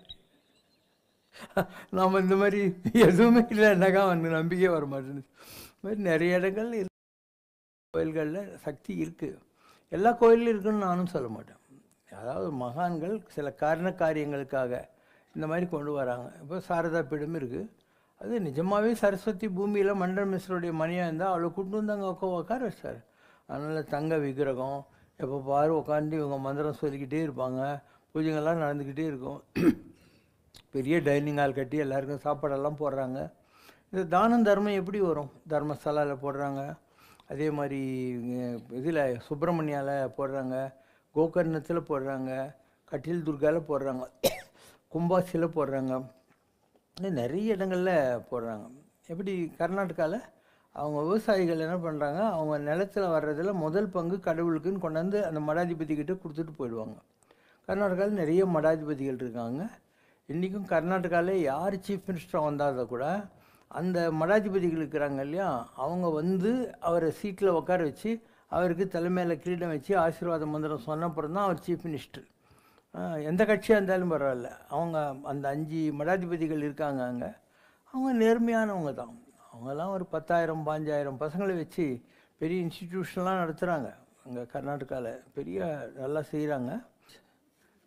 நாம் இந்த மாதிரி எதுவுமே இல்லைன்னாக்கா வந்து நம்பிக்கை வர மாட்டேங்குது. இந்த மாதிரி நிறைய இடங்கள் கோயில்களில் சக்தி இருக்குது. எல்லா கோயிலும் இருக்குன்னு நானும் சொல்ல மாட்டேன். அதாவது மகான்கள் சில காரியங்களுக்காக இந்த மாதிரி கொண்டு வராங்க. இப்போ சாரதா பீடம் இருக்குது. அது நிஜமாகவே சரஸ்வதி பூமியில் மண்டல் மிஸ்ருடைய மணியாக இருந்தால் அவ்வளோ கூட்டு வந்து அங்கே உட்கார வச்சார். அதனால் தங்க விக்கிரகம் எப்போ பாரு உட்காந்து இவங்க மந்திரம் சொல்லிக்கிட்டே இருப்பாங்க. பூஜைகள்லாம் நடந்துக்கிட்டே இருக்கும். பெரிய டைனிங் ஹால் கட்டி எல்லாருக்கும் சாப்பாடெல்லாம் போடுறாங்க. இந்த தானம் தர்மம் எப்படி வரும்? தர்மஸ்தலாவில் போடுறாங்க, அதே மாதிரி இதில் சுப்பிரமணியாவில் போடுறாங்க, கோகர்ணத்தில் போடுறாங்க, கட்டில் துர்காவில் போடுறாங்க, கும்பாசியில் போடுறாங்க, நிறைய இடங்களில் போடுறாங்க. எப்படி கர்நாடகாவில் அவங்க விவசாயிகள் என்ன பண்ணுறாங்க, அவங்க நிலத்தில் வர்றதில் முதல் பங்கு கடவுளுக்குன்னு கொண்டாந்து அந்த மடாதிபதிக்கிட்ட கொடுத்துட்டு போயிடுவாங்க. கர்நாடகாவில் நிறைய மடாதிபதிகள் இருக்காங்க. இன்றைக்கும் கர்நாடகாவில் யார் சீஃப் மினிஸ்டராக வந்தால் கூட அந்த மடாதிபதிகள் இருக்கிறாங்க இல்லையா, அவங்க வந்து அவரை சீட்டில் உட்கார வச்சு அவருக்கு தலைமையில் கிரீடம் வச்சு ஆசீர்வாத மந்திரம் சொன்னப்புறம் தான் அவர் சீஃப் மினிஸ்டர். எந்த கட்சியாக இருந்தாலும் பரவாயில்ல, அவங்க அந்த 5 மடாதிபதிகள் இருக்காங்க அங்கே. அவங்க நேர்மையானவங்க தான். அவங்கெல்லாம் ஒரு 10,000 15,000 பசங்களை வச்சு பெரிய இன்ஸ்டிடியூஷன்லாம் நடத்துகிறாங்க. அங்கே கர்நாடகாவில் பெரிய நல்லா செய்கிறாங்க.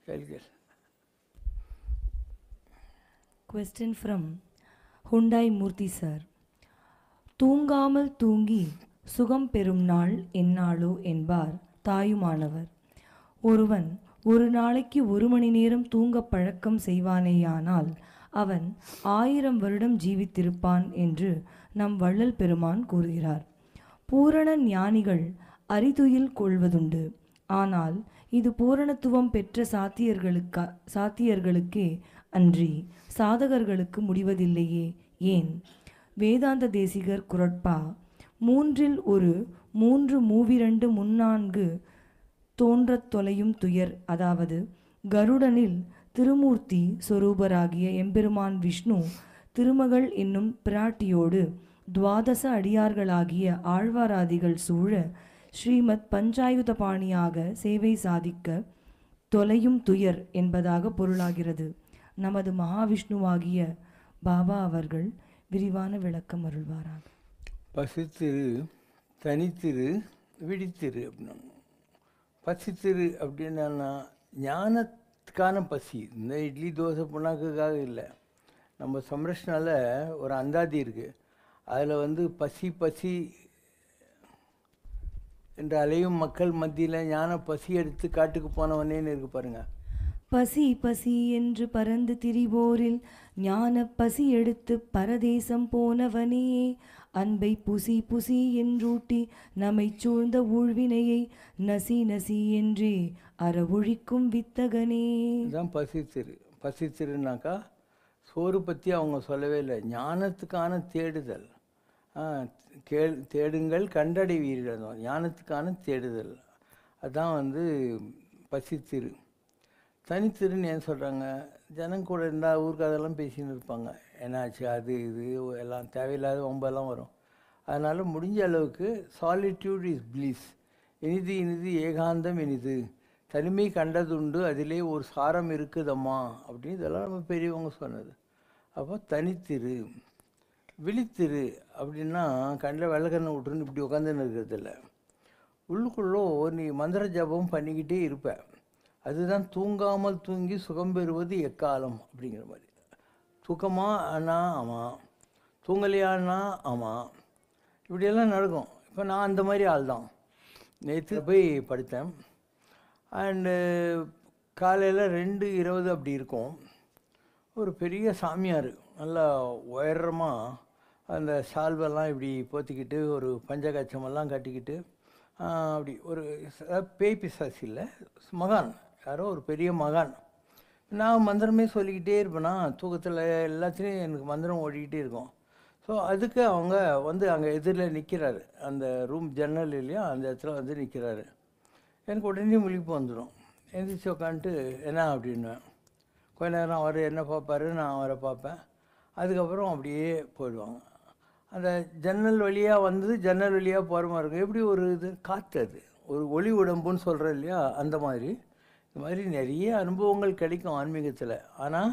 கேள்வி. Question from Hyundai Murthy sir. தூங்காமல் தூங்கி சுகம் பெறும் நாள் எந்நாளோ என்பார் தாயுமானவர். ஒருவன் ஒரு நாளைக்கு 1 மணி நேரம் தூங்க பழக்கம் செய்வானேயானால் அவன் 1000 வருடம் ஜீவித்திருப்பான் என்று நம் வள்ளல் பெருமான் கூறுகிறார். பூரண ஞானிகள் அரிதுயில் கொள்வதுண்டு. ஆனால் இது பூரணத்துவம் பெற்ற சாத்தியர்களுக்கே அன்றி சாதகர்களுக்கு முடிவதில்லையே ஏன்? வேதாந்த தேசிகர் குரட்பா 3 மூவிரண்டு முன்னான்கு தோன்றத் தொலையும் துயர், அதாவது கருடனில் திருமூர்த்தி சொரூபராகிய எம்பெருமான் விஷ்ணு திருமகள் என்னும் பிராட்டியோடு 12 அடியார்களாகிய ஆழ்வாராதிகள் சூழ ஸ்ரீமத் பஞ்சாயுதபாணியாக சேவை சாதிக்க தொலையும் துயர் என்பதாக பொருளாகிறது. நமது மகாவிஷ்ணுவாகிய பாபா அவர்கள் விரிவான விளக்கம் அருள்வாராக. பசித்திரு, தனித்திரு, விழித்திரு அப்படின்னா. பசித்திரு அப்படின்னா ஞானத்துக்கான பசி. இந்த இட்லி தோசை புண்ணாக்குக்காக இல்லை. நம்ம சம்ரஷ்னால ஒரு அந்தாதி இருக்குது. அதில் வந்து பசி பசி என்று அலையும் மக்கள் மத்தியில் ஞான பசி எடுத்து காட்டுக்கு போனவனேன்னு இருக்கு பாருங்கள். பசி பசி என்று பறந்து திரிவோரில் ஞான பசி எடுத்து பரதேசம் போனவனே, அன்பை புசி புசி என்றூட்டி நம்மை சூழ்ந்த ஊழ்வினையை நசி நசி என்றே அறவொழிக்கும் வித்தகனே. இதுதான் பசித்திரு. பசித்திருனாக்கா சோறு பற்றி அவங்க சொல்லவே இல்லை. ஞானத்துக்கான தேடுதல். தேடுங்கள் கண்டடைவீர்கள். ஞானத்துக்கான தேடுதல் அதுதான் வந்து பசித்திரு. தனித்திருன்னு ஏன் சொல்கிறாங்க? ஜனம் கூட இருந்தால் ஊருக்கு அதெல்லாம் பேசின்னு இருப்பாங்க. என்னாச்சு அது இது எல்லாம் தேவையில்லாத வம்பெல்லாம் வரும். அதனால் முடிஞ்ச அளவுக்கு சாலிட்யூட் இஸ் பிளிஸ். இனிது இனிது ஏகாந்தம் இனிது, தனிமை கண்டதுண்டு அதிலே ஒரு சாரம் இருக்குதம்மா அப்படின்னு இதெல்லாம் நம்ம பெரியவங்க சொன்னது. அப்போ தனித்திரு. விழித்திரு அப்படின்னா கண்ணில் வெள்ளக்கண்ணை விட்டுருந்து இப்படி உட்காந்துன்னு இருக்கிறதில்ல. உள்ளுக்குள்ளோ நீ மந்திர ஜபம் பண்ணிக்கிட்டே இருப்ப. அதுதான் தூங்காமல் தூங்கி சுகம் பெறுவது எக்காலம் அப்படிங்கிற மாதிரி. தூக்கமா ஆனா ஆமாம், தூங்கலையானா ஆமாம், இப்படியெல்லாம் நடக்கும். இப்போ நான் அந்த மாதிரி ஆள் தான். நேற்று போய் படுத்தேன். அண்டு காலையில் 2:20 அப்படி இருக்கும். ஒரு பெரிய சாமியார் நல்லா உயரமாக அந்த சால்வெல்லாம் இப்படி போத்திக்கிட்டு ஒரு பஞ்சகச்சமெல்லாம் கட்டிக்கிட்டு அப்படி ஒரு பேய் பிசாசி இல்லை, மகான், யாரோ ஒரு பெரிய மகான், நான் மந்திரமே சொல்லிக்கிட்டே இருப்பேனா, தூக்கத்தில் எல்லாத்துலேயும் எனக்கு மந்திரம் ஓடிக்கிட்டே இருக்கும். ஸோ அதுக்கு அவங்க வந்து அங்கே எதிரில் நிற்கிறாரு, அந்த ரூம் ஜன்னல் இல்லையா, அந்த இடத்துல வந்து நிற்கிறாரு. எனக்கு உடனே முழிப்பு வந்துடும். எந்திரிச்சு உட்காந்துட்டு என்ன அப்படின்னுவேன். கொஞ்ச நேரம் அவர் என்ன பார்ப்பாரு, நான் அவரை பார்ப்பேன். அதுக்கப்புறம் அப்படியே போயிடுவாங்க. அந்த ஜன்னல் வழியாக வந்து ஜன்னல் வழியாக போகிற மாதிரி இருக்கும். எப்படி ஒரு இது காற்று, அது ஒரு ஒளி உடம்புன்னு சொல்கிறேன் இல்லையா, அந்த மாதிரி. இந்த மாதிரி நிறைய அனுபவங்கள் கிடைக்கும் ஆன்மீகத்தில். ஆனால்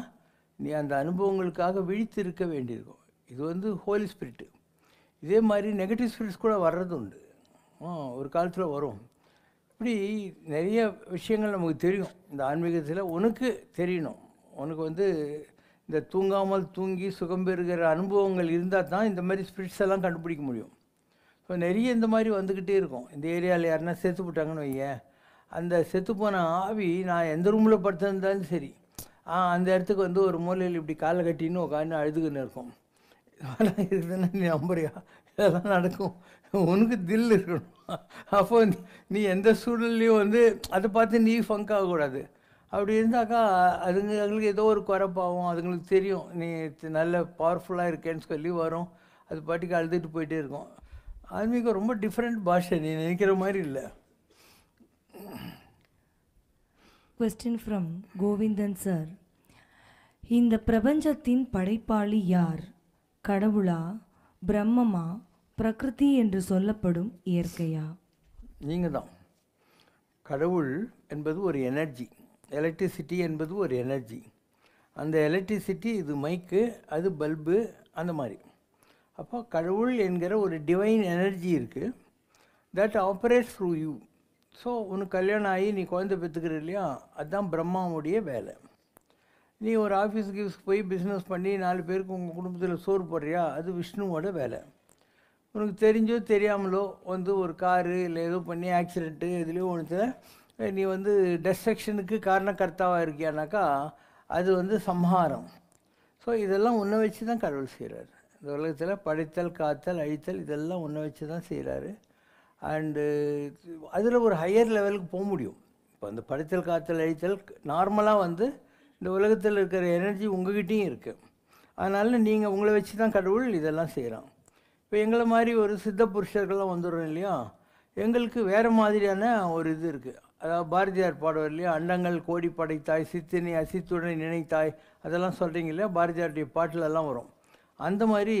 நீ அந்த அனுபவங்களுக்காக விழித்து இருக்க வேண்டியிருக்கும். இது வந்து ஹோலி ஸ்பிரிட்டு. இதே மாதிரி நெகட்டிவ் ஸ்பிரிட்ஸ் கூட வர்றது உண்டு, ஒரு காலத்தில் வரும். இப்படி நிறைய விஷயங்கள் நமக்கு தெரியும் இந்த ஆன்மீகத்தில். உனக்கு தெரியணும், உனக்கு வந்து இந்த தூங்காமல் தூங்கி சுகம் பெறுகிற அனுபவங்கள் இருந்தால் தான் இந்த மாதிரி ஸ்பிரிட்ஸ் எல்லாம் கண்டுபிடிக்க முடியும். ஸோ நிறைய இந்த மாதிரி வந்துக்கிட்டே இருக்கும். இந்த ஏரியாவில் யாருன்னா செத்து போட்டாங்கன்னு வையேன், அந்த செத்து போன ஆவி நான் எந்த ரூமில் படுத்திருந்தாலும் சரி, அந்த இடத்துக்கு வந்து ஒரு மூலையில் இப்படி காலை கட்டின்னு உட்காந்து அழுதுக்குன்னு இருக்கும். இதெல்லாம் இருக்குதுன்னா நீ நம்புறியா? இதெல்லாம் நடக்கும். உனக்கு தில் இருக்கணும். அப்போ நீ எந்த சூழல்லையும் வந்து அதை பார்த்து நீ ஃபங்க் ஆகக்கூடாது. அப்படி இருந்தாக்கா அதுங்களுக்கு ஏதோ ஒரு குறைப்பாகும். அதுங்களுக்கு தெரியும் நீ நல்ல பவர்ஃபுல்லாக இருக்கேன்னு சொல்லி வரும். அது பாட்டுக்கு அழுதுட்டு போயிட்டே இருக்கும். ஆன்மீகம் ரொம்ப டிஃப்ரெண்ட் பாஷை, நீ நினைக்கிற மாதிரி இல்லை. Question from Govindan sir. இந்த பிரபஞ்சத்தின் படைப்பாளி யார்? கடவுளா, பிரம்மமா, பிரகிருதி என்று சொல்லப்படும் இயற்கையா? நீங்கள் தான். கடவுள் என்பது ஒரு எனர்ஜி, எலக்ட்ரிசிட்டி என்பது ஒரு எனர்ஜி. அந்த எலக்ட்ரிசிட்டி இது மைக்கு, அது பல்பு, அந்த மாதிரி. அப்போ கடவுள் என்கிற ஒரு டிவைன் எனர்ஜி இருக்குது, that operates through you. So உனக்கு கல்யாணம் ஆகி நீ குழந்தை பெற்றுக்கிற இல்லையா, அதுதான் பிரம்மாவுடைய வேலை. நீ ஒரு ஆஃபீஸுக்கு போய் பிஸ்னஸ் பண்ணி 4 பேருக்கு உங்கள் குடும்பத்தில் சோறு போடுறியா, அது விஷ்ணுவோட வேலை. உனக்கு தெரிஞ்சோ தெரியாமலோ வந்து ஒரு காரு இல்லை ஏதோ பண்ணி ஆக்சிடெண்ட்டு எதுலேயோ ஒன்றுத்தில் நீ வந்து டெஸ்ட்ரக்ஷனுக்கு காரணக்கர்த்தாவாக இருக்கியானாக்கா அது வந்து சம்ஹாரம். ஸோ இதெல்லாம் உன்னை வச்சு தான் கடவுள் செய்கிறாரு. இந்த உலகத்தில் படைத்தல், காத்தல், அழித்தல் இதெல்லாம் உன்னை வச்சு தான் செய்கிறாரு. அண்டு அதில் ஒரு ஹையர் லெவலுக்கு போக முடியும். இப்போ அந்த படைத்தல், காத்தல், அழித்தல் நார்மலாக வந்து இந்த உலகத்தில் இருக்கிற எனர்ஜி உங்கள்கிட்டையும் இருக்குது. அதனால் நீங்கள் உங்களை வச்சு தான் கடவுள் இதெல்லாம் செய்கிறான். இப்போ எங்களை மாதிரி ஒரு சித்த புருஷர்கள்லாம் வந்துடுறோம் இல்லையா, எங்களுக்கு வேறு மாதிரியான ஒரு இது இருக்குது. அதாவது பாரதியார் பாடுவார் இல்லையா, அண்டங்கள் கோடி படைத்தாய், சித்தினை அசித்துடன் நினைத்தாய், அதெல்லாம் சொல்கிறீங்க இல்லையா, பாரதியாருடைய பாட்டிலெல்லாம் வரும். அந்த மாதிரி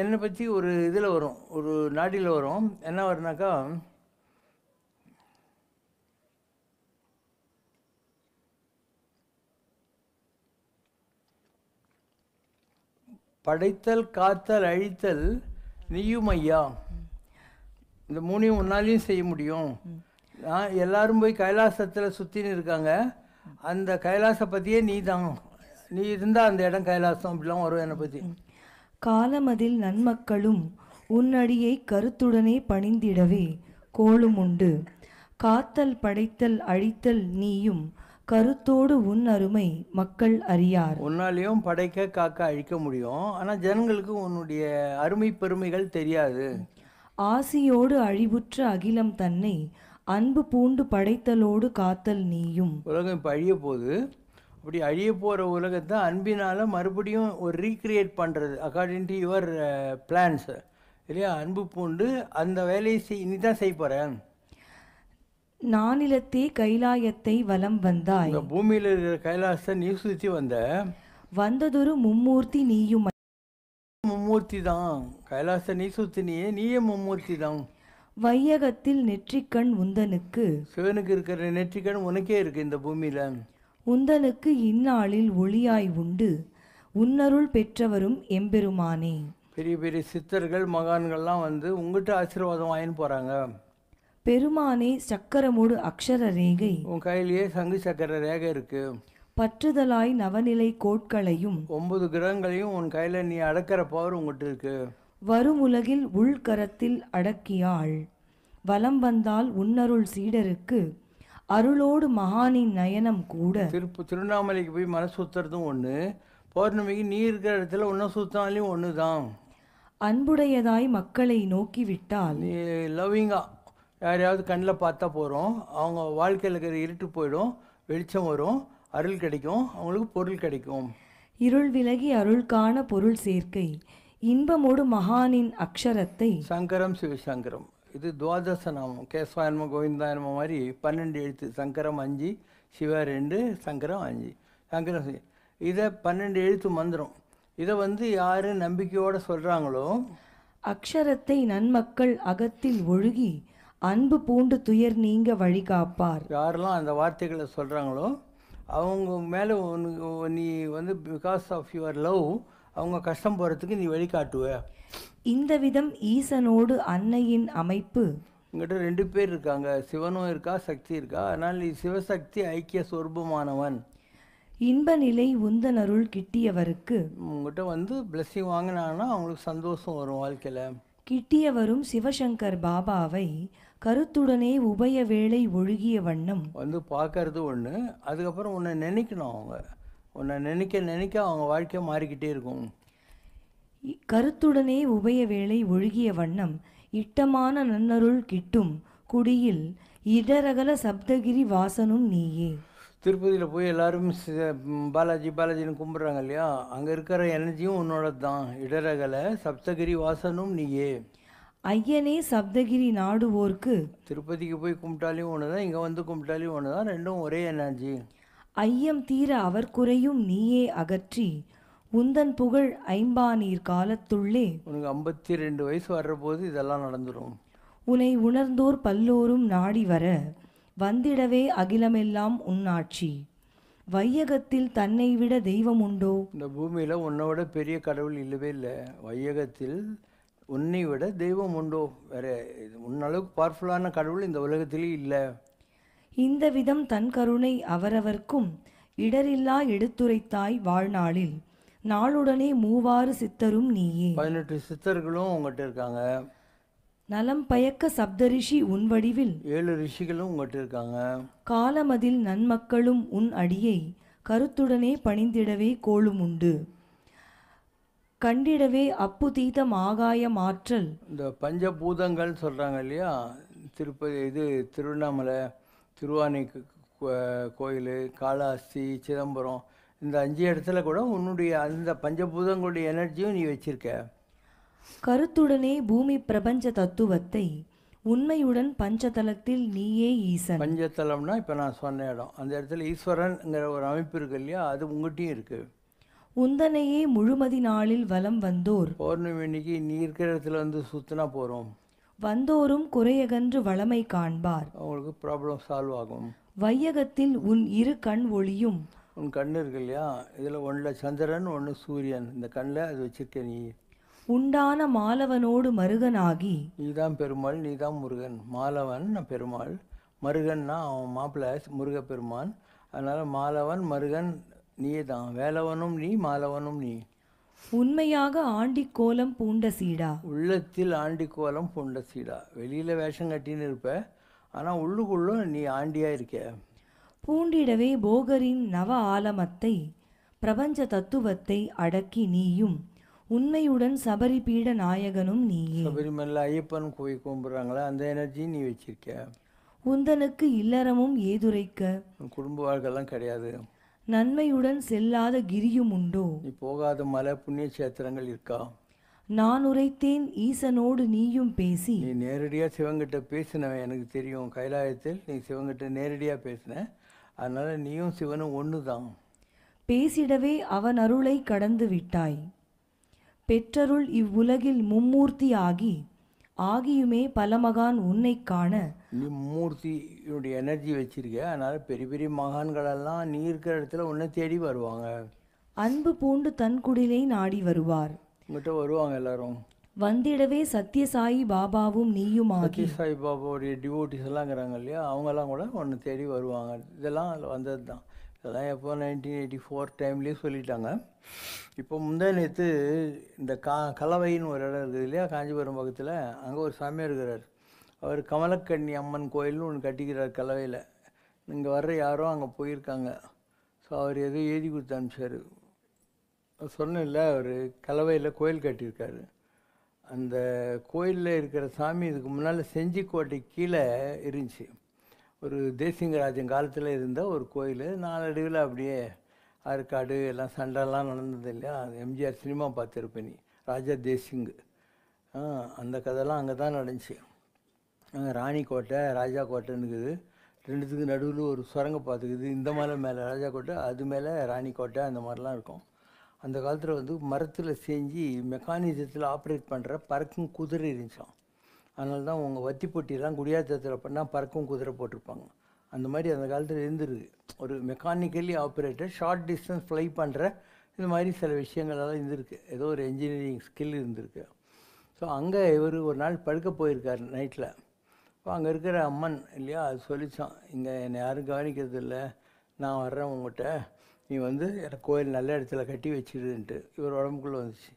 என்னை பற்றி ஒரு இதில் வரும், ஒரு நாடியில் வரும். என்ன வரும்னாக்கா, படைத்தல், காத்தல், அழித்தல் நீயும் ஐயா, இந்த 3ஐயும் உன்னாலையும் செய்ய முடியும். எல்லாரும் போய் கைலாசத்தில் சுற்றின்னு இருக்காங்க, அந்த கைலாச பற்றியே நீ தான், நீ இருந்தால் அந்த இடம் கைலாசம் அப்படிலாம் வரும் என்னை பற்றி. காலமதில் நன்மக்களும் உன்னடியை கருத்துடனே பணிந்திடவே கோளும் உண்டு. காத்தல், படைத்தல், அழித்தல் நீயும் கருத்தோடு உன் அருமை மக்கள் அறியார். உன்னாலையும் படைக்க, காக்க, அழிக்க முடியும். ஆனால் ஜனங்களுக்கு உன்னுடைய அருமை பெருமைகள் தெரியாது. ஆசியோடு அழிவுற்ற அகிலம் தன்னை அன்பு பூண்டு படைத்தலோடு காத்தல் நீயும். உலகம் இப்போ அழிய போகுது. அப்படி அழிய போகிற உலகத்தை அன்பினால் மறுபடியும் ஒரு ரீக்ரியேட் பண்ணுறது அக்கார்டிங் டு யுவர் பிளான்ஸ் இல்லையா. அன்பு பூண்டு அந்த வேலையை நீ தான் செய்ய போகிறேன். நானிலத்தே கைலாயத்தை வலம் வந்தாய். இந்த பூமியில் இருக்கிற கைலாசத்தை நீ சுற்றி வந்ததொரு மும்மூர்த்தி நீயும். மும்மூர்த்தி தான். கைலாசத்தை நீ சுற்றினியே, நீயே மும்மூர்த்தி தான். வையகத்தில் நெற்றிக்கண் உந்தனுக்கு. சிவனுக்கு இருக்கிற நெற்றிக்கண் உனக்கே இருக்குது இந்த பூமியில். உந்தனுக்கு இந்நாளில் ஒளியாய் உண்டு உன்னருள் பெற்றவரும் எம்பெருமானே. பெரிய பெரிய சித்தர்கள், மகான்கள்லாம் வந்து உங்கள்கிட்ட ஆசீர்வாதம் வாங்கின்னு போகிறாங்க. பெருமானே, சக்கரமோடு அக்ஷர ரேகை உன் கையிலேயே சங்கு சக்கர ரேகை இருக்கு. பற்றுதலாய் நவநிலை கோட்களையும் 9 கிரகங்களையும் உன் கையில் நீ அடக்கிற பவர் உங்கள்கிட்ட இருக்கு. வரும் உலகில் உள்கரத்தில் அடக்கியாள். வலம் வந்தால் உன்னருள் சீடருக்கு அருளோடு மகானின் நயனம் கூட. திருவண்ணாமலைக்கு போய் மலை சுற்றுறதும் ஒன்று, பௌர்ணமிக்கு நீ இருக்கிற இடத்துல ஒன்றை சுத்தாலையும் ஒன்று தான். அன்புடையதாய் மக்களை நோக்கி விட்டால் நீ லவ்விங்காக யாரையாவது கண்ணில் பார்த்தா போகிறோம், அவங்க வாழ்க்கையில் இருக்கிற இருட்டு போயிடும், வெளிச்சம் வரும். அருள் கிடைக்கும், அவங்களுக்கு பொருள் கிடைக்கும். இருள் விலகி அருள் காண பொருள் சேர்க்கை இன்பமோடு மகானின் அக்ஷரத்தை சங்கரம் சிவசங்கரம், இது துவாதச நாமம். கேசவாயனம கோவிந்தாயனம மாதிரி 12 எழுத்து. சங்கரம் 5, சிவா 2, சங்கரம் 5. சங்கரம் இதை 12 எழுத்து மந்திரம். இதை யார் நம்பிக்கையோடு சொல்கிறாங்களோ, அக்ஷரத்தை நன்மக்கள் அகத்தில் ஒழுகி அன்பு பூண்டு துயர் நீங்க வழி காப்பார். யாரெல்லாம் அந்த வார்த்தைகளை சொல்கிறாங்களோ அவங்க மேலே நீ பிகாஸ் ஆஃப் யுவர் லவ் அவங்க கஷ்டம் போகிறதுக்கு நீ வழிகாட்டுவ. இந்த விதம் ஈசனோடு அன்னையின் அமைப்பு. உங்கள்கிட்ட 2 பேர் இருக்காங்க, சிவனும் இருக்கா, சக்தி இருக்கா. அதனால் நீ சிவசக்தி ஐக்கிய சொரூபமானவன். இன்ப நிலை உந்தனருள் கிட்டியவருக்கு உங்கள்கிட்ட பிளெஸ்ஸிங் வாங்கினாங்கன்னா அவங்களுக்கு சந்தோஷம் வரும் வாழ்க்கையில். கிட்டியவரும் சிவசங்கர் பாபாவை கருத்துடனே உபய வேளை ஒழுகிய வண்ணம் பார்க்கறது ஒன்று, அதுக்கப்புறம் உன்னை நினைக்கணும். அவங்க உன்னை நினைக்க அவங்க வாழ்க்கை மாறிக்கிட்டே இருக்கும். கருத்துடனே உபய வேளை ஒழுகிய வண்ணம் இட்டமான நன்னருள் கிட்டும் குடியில் இடரகல சப்தகிரி வாசனும் நீயே. திருப்பதியில் போய் எல்லாரும் பாலாஜி பாலாஜின்னு கும்பிட்றாங்க இல்லையா, அங்கே இருக்கிற எனர்ஜியும் உன்னோட தான். இடரகல சப்தகிரி வாசனும் நீயே. ஐயனே சப்தகிரி நாடுவோர்க்கு திருப்பதிக்கு போய் கும்பிட்டாலையும் ஒன்று தான், இங்கே கும்பிட்டாலையும் ஒன்று தான், ரெண்டும் ஒரே எனர்ஜி. ஐயம் தீர அவர் குறையும் நீயே அகற்றி உந்தன் புகழ் ஐம்பானீர் காலத்துள்ளே. உனக்கு 52 வயசு வர்ற போது இதெல்லாம் நடந்துடும். உன்னை உணர்ந்தோர் பல்லோரும் நாடி வர வந்திடவே அகிலமெல்லாம் உன்னாட்சி. வையகத்தில் தன்னை விட தெய்வம் உண்டோ? இந்த பூமியில் உன்னை விட பெரிய கடவுள் இல்லவே இல்லை. வையகத்தில் உன்னை விட தெய்வம் உண்டோ? வேற உன்னளவுக்கு பவர்ஃபுல்லான கடவுள் இந்த உலகத்திலே இல்லை. இந்த விதம் தன் கருணை அவரவர்க்கும் இடரில்லா எடுத்துரைத்தாய் வாழ்நாளில் நாளுடனே 3000 சித்தரும் நீயே. 18 சித்தர்களும் உங்கள்கிட்ட இருக்காங்க. நலம் பயக்க சப்தரிஷி உன் வடிவில் 7 ரிஷிகளும் உங்கள்கிட்ட இருக்காங்க. காலமதில் நன்மக்களும் உன் அடியை கருத்துடனே பணிந்திடவே கோளும் உண்டு. கண்டிடவே அப்புதீதம் ஆகாயம் ஆற்றல். இந்த பஞ்சபூதங்கள் சொல்கிறாங்க இல்லையா, திருப்பதி திருவண்ணாமலை, திருவானை கோயில், காளாஸ்தி, சிதம்பரம், இந்த 5 இடத்துல கூட உன்னுடைய அந்த பஞ்சபூதங்களுடைய எனர்ஜியும் நீ வச்சிருக்க. கருத்துடனே பூமி பிரபஞ்ச தத்துவத்தை உண்மையுடன் பஞ்சதலத்தில் நீயே ஈசன். பஞ்சதலம்னா இப்போ நான் சொன்ன இடம், அந்த இடத்துல ஈஸ்வரன்ங்கிற ஒரு அமைப்பு இருக்கு இல்லையா, அது உங்கள்கிட்டையும் இருக்குது. உந்தனையே முழுமதி நாளில் வலம் வந்தோர். பௌர்ணமி இன்னைக்கு நீ இருக்கிற இடத்துல சுற்றினா போகிறோம். வந்தோரும் குறையகன்று வளமை காண்பார். அவங்களுக்கு ப்ராப்ளம் சால்வ் ஆகும். வையகத்தில் உன் இரு கண் ஒளியும். உன் கண் இருக்கு இல்லையா, இதில் ஒன்றில் சந்திரன், ஒன்று சூரியன். இந்த கண்ணில் அது வச்சிருக்க நீ. உண்டான மாலவனோடு மருகனாகி. நீ தான் பெருமாள், நீ தான் முருகன். மாலவன் நான் பெருமாள், மருகன்னா அவன் மாப்பிள்ளை முருகப்பெருமான். அதனால் மாலவன் மருகன் நீயே தான். வேலவனும் நீ, மாலவனும் நீ. உண்மையாக ஆண்டி கோலம் பூண்ட சீடா. உள்ளத்தில் ஆண்டி கோலம் பூண்ட சீடா. வெளியில் வேஷம் கட்டின்னு இருப்ப, ஆனால் உள்ளுக்குள்ள நீ ஆண்டியாக இருக்க. பூண்டிடவே போகரின் நவ ஆலமத்தை பிரபஞ்ச தத்துவத்தை அடக்கி நீயும் உண்மையுடன் சபரிபீட நாயகனும் நீயே. சபரிமலை ஐயப்பன் கோயில் கும்பிட்றாங்களே, அந்த எனர்ஜி நீ வச்சிருக்க. உந்தனுக்கு இல்லறமும் ஏதுரைக்க. குடும்ப வாழ்க்கைலாம் கிடையாது. நன்மையுடன் செல்லாத கிரியும் உண்டோ? நீ போகாத மலை புண்ணிய கஷேத்திரங்கள் இருக்கா? நான் உரைத்தேன் ஈசனோடு நீயும் பேசி. நீ நேரடியாக சிவங்கிட்ட பேசினவன் எனக்கு தெரியும். கைலாயத்தில் நீ சிவங்கிட்ட நேரடியாக பேசின, அதனால் நீயும் சிவனும் ஒன்று தான். பேசிடவே அவன் அருளை கடந்து விட்டாய். பெற்றருள் இவ்வுலகில் மும்மூர்த்தி ஆகி ஆகியுமே பலமகான் உன்னை காண. நீ மூர்த்தியுடைய எனர்ஜி வச்சிருக்க, அதனால் பெரிய பெரிய மகான்களெல்லாம் நீ இருக்கிற இடத்துல உன்னை தேடி வருவாங்க. அன்பு பூண்டு தன் குடிலை நாடி வருவார். உங்கள்கிட்ட வருவாங்க எல்லாரும். வந்திடவே சத்யசாயி பாபாவும் நீயுமாகி. சத்யசாயி பாபாவுடைய டிவோட்டிஸ் எல்லாம் இருக்கிறாங்க இல்லையா, அவங்கெல்லாம் கூட ஒன்று தேடி வருவாங்க. இதெல்லாம் வந்தது தான். இதெல்லாம் எப்போ 1984 டைம்லேயே சொல்லிட்டாங்க. இப்போ நேற்று இந்த கலவைன்னு ஒரு இடம் இருக்குது இல்லையா, காஞ்சிபுரம் பக்கத்தில், அங்கே ஒரு சாமியார் இருக்கிறார். அவர் கமலக்கண்ணி அம்மன் கோயில்னு ஒன்று கட்டிக்கிறார் கலவையில். இங்கே வர்ற யாரோ அங்கே போயிருக்காங்க. ஸோ அவர் எதோ எழுதி கொடுத்து அனுப்பிச்சார். சொன்னேன்ல, அவர் கலவையில் கோயில் கட்டியிருக்காரு. அந்த கோயிலில் இருக்கிற சாமி இதுக்கு முன்னால் செஞ்சிக்கோட்டை கீழே இருந்துச்சு. ஒரு தேசிங்கராஜன் காலத்தில் இருந்த ஒரு கோயில். நாளடைவில் அப்படியே ஆற்காடு எல்லாம் சண்டைலாம் நடந்தது இல்லையா, எம்ஜிஆர் சினிமா பார்த்துருப்பேன் நீ, ராஜா தேசிங். அந்த கதைலாம் அங்கே தான் நடந்துச்சு. அங்கே ராணிக்கோட்டை ராஜா கோட்டைன்னு இருக்குது, ரெண்டுத்துக்கு நடுவில் ஒரு சுரங்க பார்த்துக்குது. இந்த மலை மேலே ராஜா கோட்டை, அது மேலே ராணிக்கோட்டை, அந்த மாதிரிலாம் இருக்கும். அந்த காலத்தில் வந்து மரத்தில் செஞ்சு மெக்கானிசத்தில் ஆப்ரேட் பண்ணுற பறக்கும் குதிரை இருந்துச்சான். அதனால தான் உங்கள் வத்தி பொட்டியெல்லாம் குடியாத்தத்தில் பண்ணால் பறக்கும் குதிரை போட்டிருப்பாங்க. அந்த மாதிரி அந்த காலத்தில் இருந்துருக்கு. ஒரு mechanically operated short distance fly பண்ணுற இது மாதிரி சில விஷயங்களெல்லாம் இருந்திருக்கு. ஏதோ ஒரு என்ஜினியரிங் ஸ்கில் இருந்திருக்கு. ஸோ அங்கே இவர் ஒரு நாள் படுக்க போயிருக்கார் நைட்டில். இப்போ அங்கே இருக்கிற அம்மன் இல்லையா, அது சொல்லிச்சான், இங்கே என்னை யாரும் கவனிக்கிறது இல்லை, நான் வர்றேன் உங்கள்கிட்ட, நீ வந்து எனக்கு கோயில் நல்ல இடத்துல கட்டி வச்சிடுன்ட்டு இவர் உடம்புக்குள்ளே வந்துச்சு.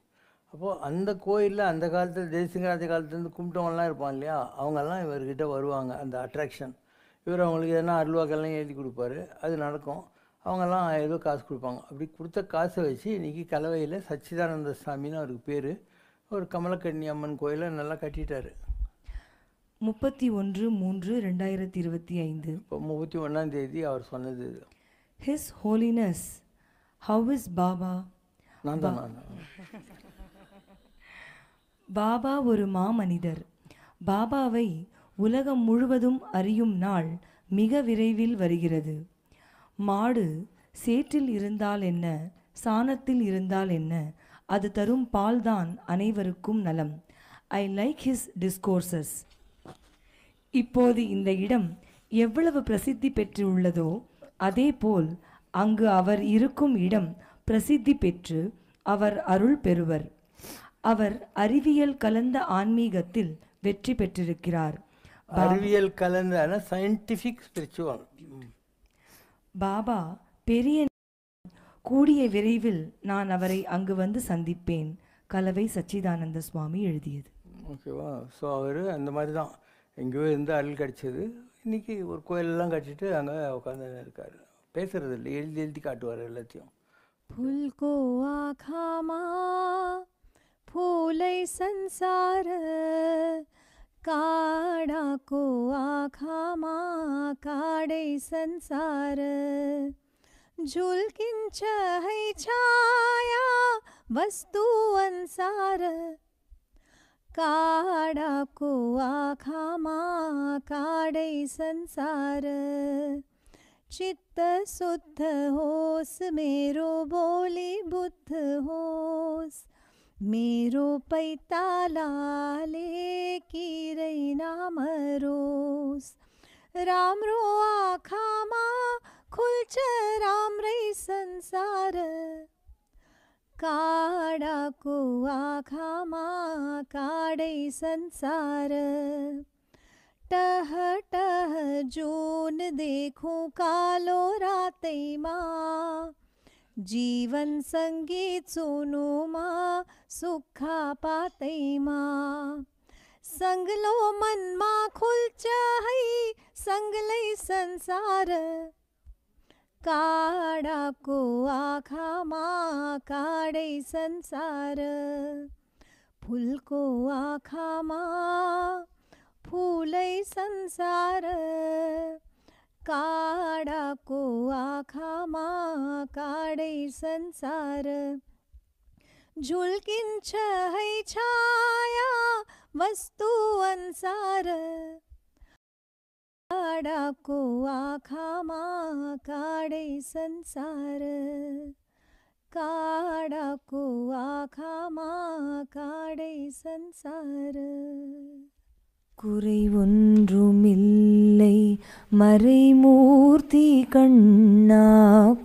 அப்போது அந்த கோயிலில் அந்த காலத்தில் தேசிங்கராஜ காலத்துலேருந்து கும்பிட்டவங்கலாம் இருப்பான் இல்லையா, அவங்கெல்லாம் இவர்கிட்ட வருவாங்க. அந்த அட்ராக்ஷன், இவர் அவங்களுக்கு எதனா அருள்வாக்கெல்லாம் எழுதி கொடுப்பாரு, அது நடக்கும். அவங்கெல்லாம் ஏதோ காசு கொடுப்பாங்க. அப்படி கொடுத்த காசை வச்சு இன்றைக்கி கலவையில் சச்சிதானந்த சாமின்னு அவருக்கு பேர், ஒரு கமலக்கண்ணி அம்மன் கோயிலை நல்லா கட்டிட்டார். 31/3/2025. இப்போ 31ஆம் அவர் சொன்னது. His holiness, how is Baba? நான் தான். பாபா ஒரு மாமனிதர். பாபாவை உலகம் முழுவதும் அறியும் நாள் மிக விரைவில் வருகிறது. மாடு சேற்றில் இருந்தால் என்ன, சாணத்தில் இருந்தால் என்ன, அது தரும் பால்தான் அனைவருக்கும் நலம். I like his discourses. இப்போது இந்த இடம் எவ்வளவு பிரசித்தி பெற்றுள்ளதோ அதேபோல் அங்கு அவர் இருக்கும் இடம் பிரசித்தி பெற்று அவர் அருள் பெறுவர். அவர் அறிவியல் கலந்த ஆன்மீகத்தில் வெற்றி பெற்றிருக்கிறார். அறிவியல் கலந்த சயின்டிஃபிக் ஸ்பிரிச்சுவல். பாபா பெரிய கூடிய விரைவில் நான் அவரை அங்கு வந்து சந்திப்பேன். கலவை சச்சிதானந்த சுவாமி எழுதியது. ஓகேவா? ஸோ அவர் அந்த மாதிரி தான் எங்கேயோ இருந்து அருள் கிடச்சிது. இன்றைக்கி ஒரு கோயிலெல்லாம் கட்டிட்டு அங்கே உட்காந்து இருக்கார். பேசுறது இல்லை, எழுதி எழுதி காட்டுவார் எல்லாத்தையும். फूलको आँखामा फूलै संसार, काडाको आँखामा काडै संसार, झुल्किन्छ है छाया वस्तु अनुसार, काडाको आँखामा काडै संसार, चित्त शुद्ध होस मेरो बोली बुद्ध होस, मेरो पैतालाले किरै नाम रोस, राम्रो आँखामा खुल्छ राम्रै संसार, काडाको आँखामा काडै संसार, टह टह जून देखूं कालो रातैमा, जीवन संगीत सुनुमा सुखा पातैमा, संगलो मनमा खुल्छ है संगलै संसार, काडाको आँखामा काडै संसार, फुलको आँखामा फूलै संसार, काडाको आँखामा काडै संसार, झुल्किन्छ है छाया वस्तु अनुसार, काडाको आँखामा काडै संसार, काडाको आँखामा काडै संसार. குறை ஒன்றுமில்லை மறைமூர்த்தி கண்ணா,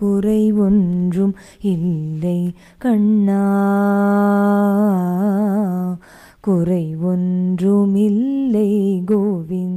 குறை ஒன்றும் இல்லை கண்ணா, குறை ஒன்றுமில்லை கோவிந்தா.